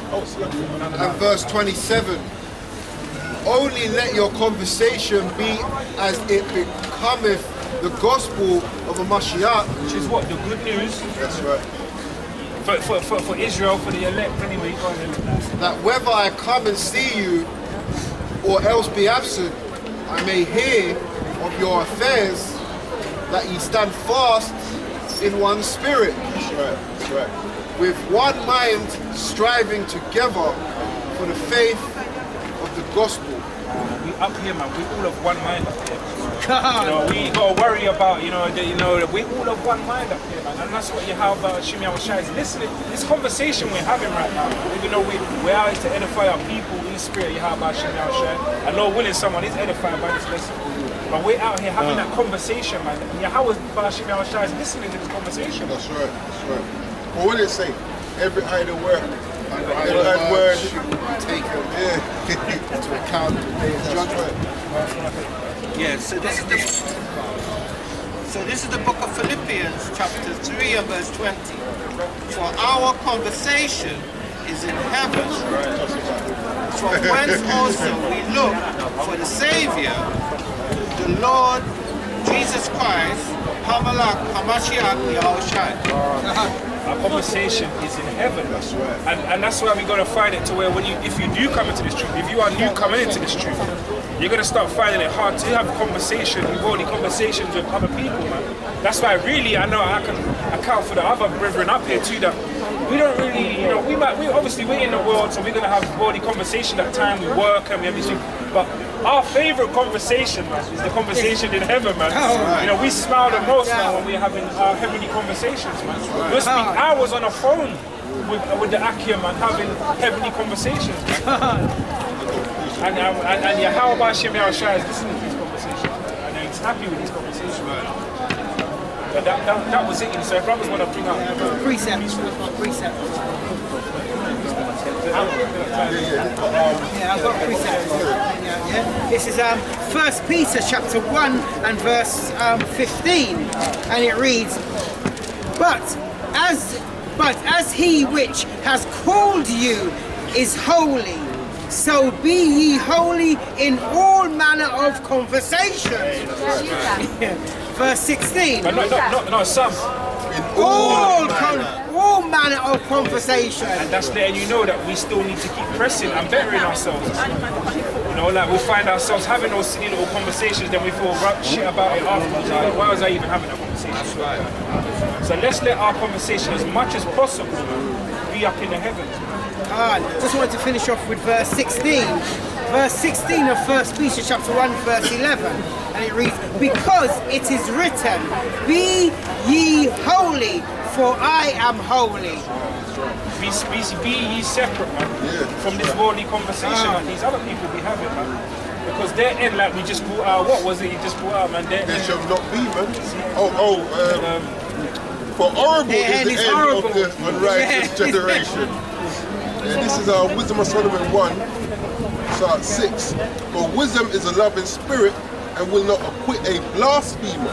and verse 27. Only let your conversation be as it becometh the gospel of a Mashiach. which is what? The good news That's right. for Israel, for the elect, anyway. That whether I come and see you or else be absent, I may hear of your affairs, that ye stand fast in one spirit, That's right. That's right. with one mind striving together for the faith of the gospel. We up here, man. We all of one mind up here. God. We ain't gotta worry about, we're all of one mind up here, man. And that's what you have about Shimi Awashai is listening. This conversation we're having right now, even though we're out here to edify our people in spirit, you have about Shimi Awashai. And Lord willing, someone is edified by this lesson. But we're out here having that conversation, man. And Yahweh Shimi Awashai is listening to this conversation. That's right. That's right. Well, what did it say? Every idle word. Every idle word should be taken Yeah. into account in the day of judgment. Yeah, so this is the book of Philippians, chapter 3 and verse 20. For our conversation is in heaven, from whence also we look for the Savior, the Lord Jesus Christ, Hamalak, Hamashiach, Yahushua. Our conversation is in heaven. That's right. And that's why we gotta find it to where if you do come into this truth, if you are new coming into this truth, you're gonna start finding it hard to have conversations, holy conversations with other people, man. That's why really I know I can account for the other brethren up here too, that we don't really, we're in the world, so we're gonna have holy conversation at time, we work and we have everything. But our favorite conversation, man, is the conversation in heaven, man. We smile the most, man, when we're having our heavenly conversations, man. We'll speak hours on a phone with the Akia, man, having heavenly conversations, man. And Yahweh Hashem Yahushua is listening to these conversations, and he's happy with these conversations. But that was it. So if brothers want to bring up Precepts. I've got precepts. This is 1 Peter chapter 1 and verse 15, and it reads, But as he which has called you is holy, so be ye holy in all manner of conversation. Verse 16. But no, some. All manner of conversation. And that's letting you know that we still need to keep pressing and bettering ourselves. Like we find ourselves having those silly little conversations, then we feel shit about it afterwards. Like, why was I even having that conversation? That's right. So let's let our conversation, as much as possible, be up in the heavens. Just wanted to finish off with verse 16. verse 16 of 1 Peter chapter 1 verse 11, and it reads, because it is written, be ye holy, for I am holy. Be ye separate, man, from this worldly conversation that these other people be having, man. Because their end, like we just brought out, what was it you just brought out, man? Their There end, shall not be, man. For horrible is the end horrible. of the unrighteous generation. Yeah, this is our Wisdom of Solomon 1, start 6. For wisdom is a loving spirit and will not acquit a blasphemer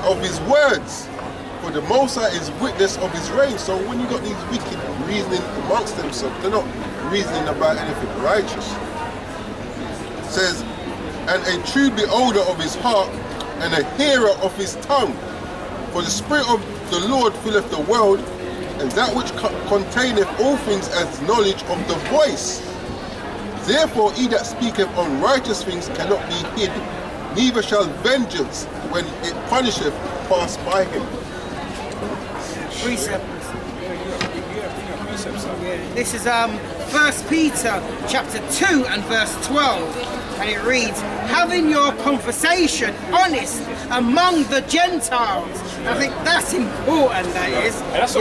of his words. For the Most High is witness of his reign. So when you got these wicked reasoning amongst themselves, they're not reasoning about anything righteous. It says, and a true beholder of his heart and a hearer of his tongue. For the Spirit of the Lord filleth the world, and that which containeth all things as knowledge of the voice. Therefore he that speaketh unrighteous things cannot be hid, neither shall vengeance, when it punisheth, pass by him. Precept. This is 1 Peter chapter 2 and verse 12, and it reads, having your conversation honest among the Gentiles. I think that's important, that is. And that's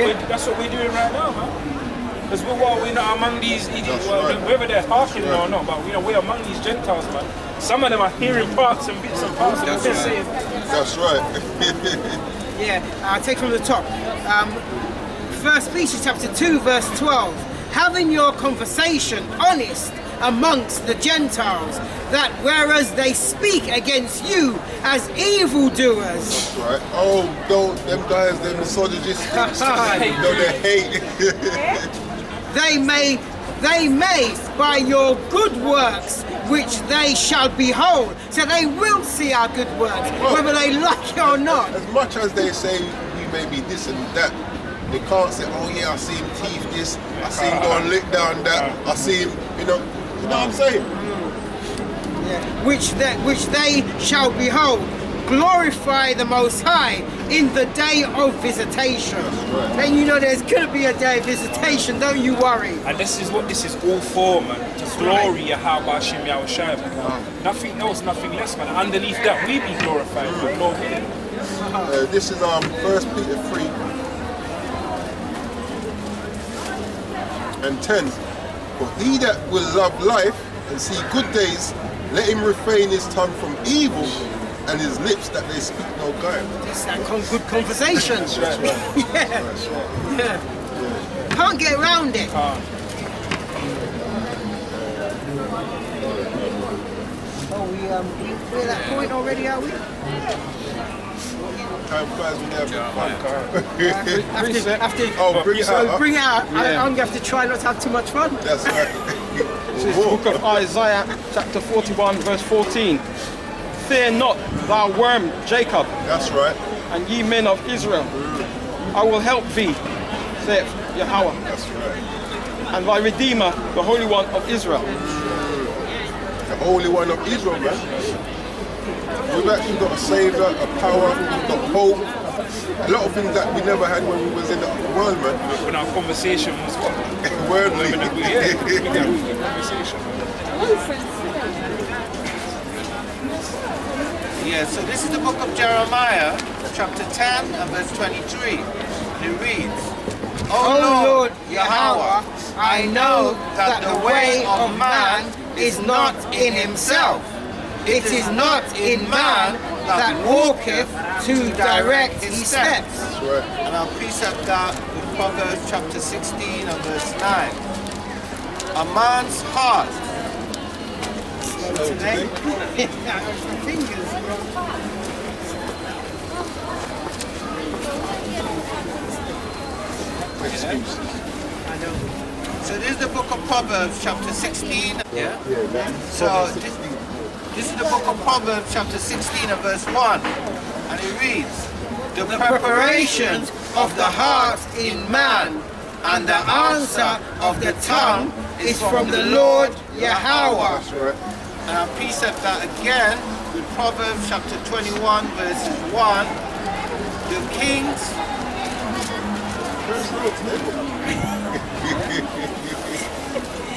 what we're doing right now, man. Because we're not among these idiots, whether they're hearkening or not, but we're among these Gentiles, man. Some of them are hearing parts and bits and parts of what they're saying. That's right. Yeah, I'll take from the top. 1 Peter chapter 2 verse 12. Having your conversation honest amongst the Gentiles, that whereas they speak against you as evildoers. That's right. Oh, don't them guys, them misogynists. No, they hate. They may by your good works which they shall behold. So they will see our good works, whether they like it or not. As much as they say we may be this and that, they can't say, oh yeah, I see him teeth this, I see him go and lick down that, I see him, you know what I'm saying? Yeah. Which they shall behold. Glorify the Most High in the day of visitation. Right. Then you know there's going to be a day of visitation, don't you worry. And this is what this is all for, man. To glory Yahweh Hashem Yahushua. Nothing else, nothing less, man. Underneath that, we be glorified, man. Lord willing. This is 1 Peter 3 and 10. For he that will love life and see good days, let him refrain his tongue from evil and his lips that they speak no guile. It's that good conversation. That's right. Yeah. That's right. Yeah. Can't get around it. Oh, we're at that point already, are we? Time flies when you have fun. Bring it out. Bring it out. Yeah. I'm going to have to try not to have too much fun. That's right. This is the book of Isaiah, chapter 41, verse 14. Fear not, thou worm Jacob, That's right. and ye men of Israel. I will help thee, saith Yahweh, That's right. and thy Redeemer, the Holy One of Israel. The Holy One of Israel, man. We've actually got a Savior, a power, we've got hope. A lot of things that we never had when we was in the world, man. When our conversation was what? Worldly. Yeah, conversation. Yeah, so this is the book of Jeremiah, chapter 10 and verse 23. And it reads, O Lord Yahweh, I know that the way of man is not in himself. It is not in man that walketh to direct his steps. That's right. and I'll precept that with Proverbs chapter 16 and verse 9. A man's heart. Today. Fingers. Excuses. I know. So this is the book of Proverbs chapter 16. Yeah? So this is the book of Proverbs chapter 16 and verse 1. And it reads, The preparations of the heart in man, and the answer of the tongue is from the Lord Yahweh. That's right. And I'll precept that again with Proverbs chapter 21 verses 1. The kings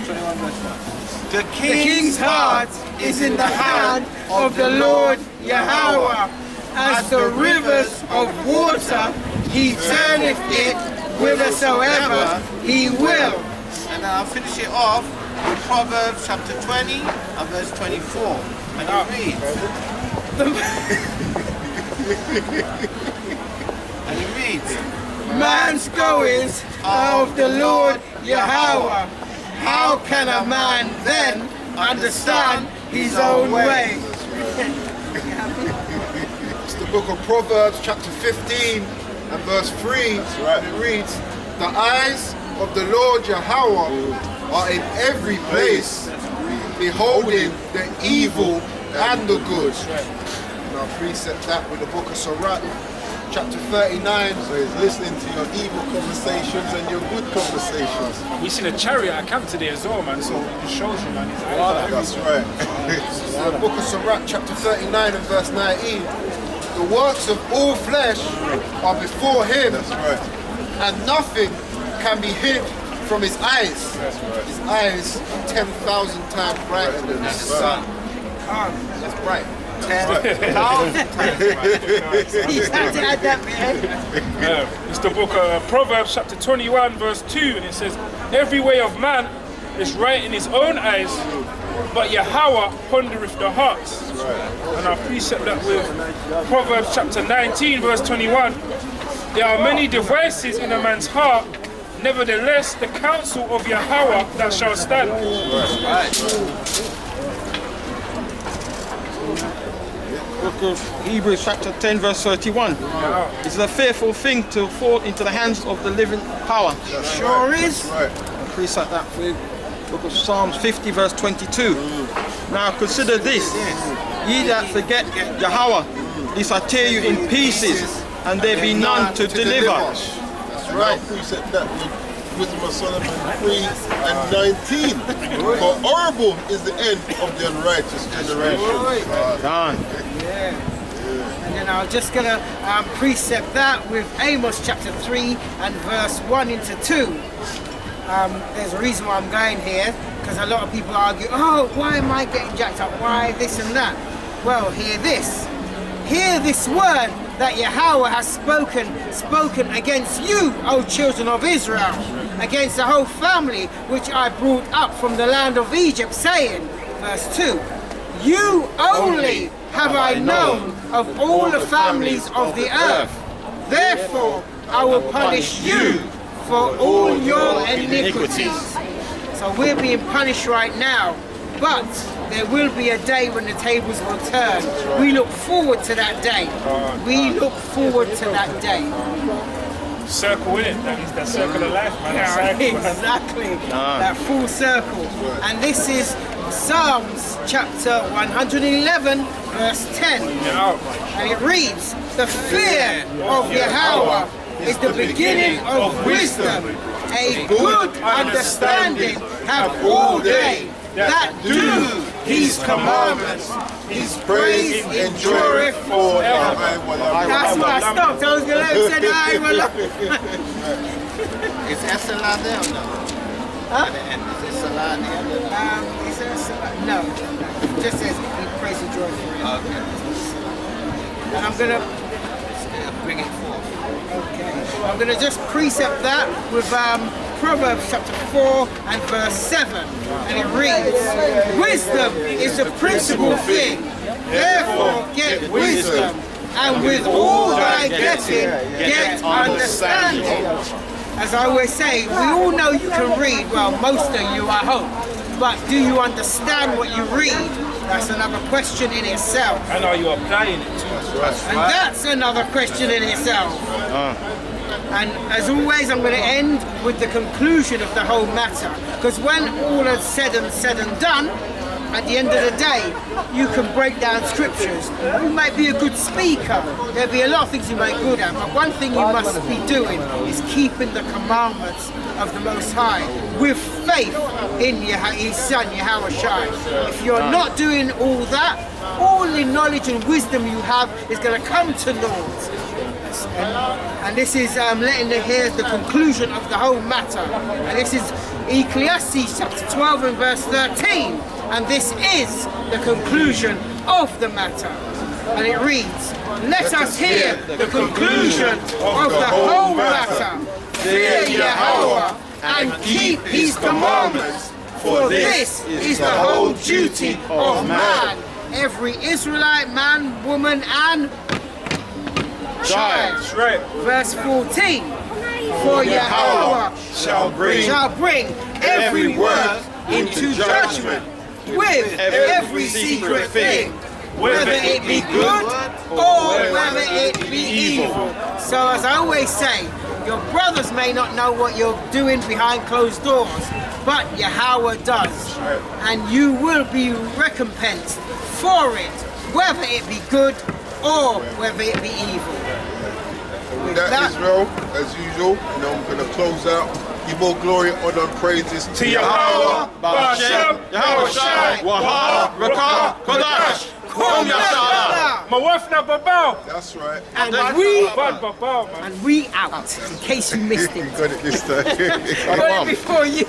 21 verse 1. The king's heart is in the hand of the Lord Yahweh. As the rivers of water, he turneth it whithersoever he will. And then I'll finish it off with Proverbs chapter 20 and verse 24. And it reads, Man's goings are of the Lord Yahweh. How can a man then understand his own way? It's the book of Proverbs chapter 15 and verse 3. And it reads, the eyes of the Lord Yahweh are in every place, beholding the evil and the good. And I'll precept that with the book of Sirach, chapter 39. So he's listening to your evil conversations and your good conversations. We seen a chariot at camp today as well, man. So it shows you, man. His eyes are That's right. So the book of Sirach, chapter 39 and verse 19. The works of all flesh are before him, That's right. and nothing can be hid from his eyes. That's right. His eyes 10,000 times brighter than the sun. That's bright. 10,000 times brighter. He's had to add that bit. It's the book of Proverbs chapter 21 verse 2, and it says, every way of man is right in his own eyes, but Yahweh pondereth the hearts. And I'll precept that with Proverbs chapter 19 verse 21. There are many devices in a man's heart, nevertheless the counsel of Yahweh that shall stand. Book of Hebrews chapter 10 verse 31. It's a fearful thing to fall into the hands of the living power. Sure is. Precept that with book of Psalms 50 verse 22. Now consider this, ye that forget Yahweh, this I tear you in pieces, and there be none to deliver. That's right. Precept that with Wisdom of Solomon 3 and 19. For horrible is the end of the unrighteous generation. Done. And then I'm just going to precept that with Amos chapter 3 and verse 1 into 2. There's a reason why I'm going here, because a lot of people argue, oh, why am I getting jacked up? Why this and that? Well, hear this. Hear this word that Yahweh has spoken against you, O children of Israel, against the whole family which I brought up from the land of Egypt, saying, verse 2, you only have I known of all the families of the earth. Therefore I will punish you for all your iniquities. So we're being punished right now, but there will be a day when the tables will turn. We look forward to that day. We look forward to that day. Circle in it, that is that circle of life, man. That cycle, man. Exactly, that full circle. And this is Psalms chapter 111 verse 10. And it reads, the fear of Yahweh is the beginning of wisdom. A good understanding have all they that do his commandments. His praise endureth forever. That's why I stopped. I was going to say that. Is Salah there or no? Huh? Is it Salah there? Is there a Salah? No. It just says he praise endureth forever. Okay. And I'm going to Bring it forth. Okay. I'm going to just precept that with Proverbs chapter 4 and verse 7. And it reads, wisdom is the principal thing. Therefore get wisdom. And with all thy getting, get understanding. As I always say, we all know you can read. Well, most of you, I hope. But do you understand what you read? That's another question in itself. And are you applying it too? And that's another question in itself. And as always, I'm going to end with the conclusion of the whole matter. Because when all is said and done, at the end of the day, you can break down scriptures. You might be a good speaker. There'll be a lot of things you might be good at. But one thing you must be doing is keeping the commandments of the Most High with faith in His Son, Yahweh Shai. If you're not doing all that, all the knowledge and wisdom you have is going to come to naught. And this is letting the conclusion of the whole matter. And this is Ecclesiastes chapter 12 and verse 13. And this is the conclusion of the matter. And it reads, let us hear the conclusion of the whole matter. Fear Yahweh and keep his commandments, for this is the whole duty of man. Every Israelite man, woman, and child. Right. Verse 14. For Yahweh shall bring every work into judgment with every secret thing, whether it be good or whether it be evil. So as I always say, your brothers may not know what you're doing behind closed doors, but Yahweh does. And you will be recompensed for it, whether it be good or whether it be evil. With that, Israel, as usual, I'm going to close out. Give all glory, honor, and praises To Yahweh, Ba'ashem, Yahushai, Wahab, Rakah, Kodash, Kom Yashala. My wife now, Babao. That's right. And Babao, man. we out, in case you missed it. Got it this time. Got it before you.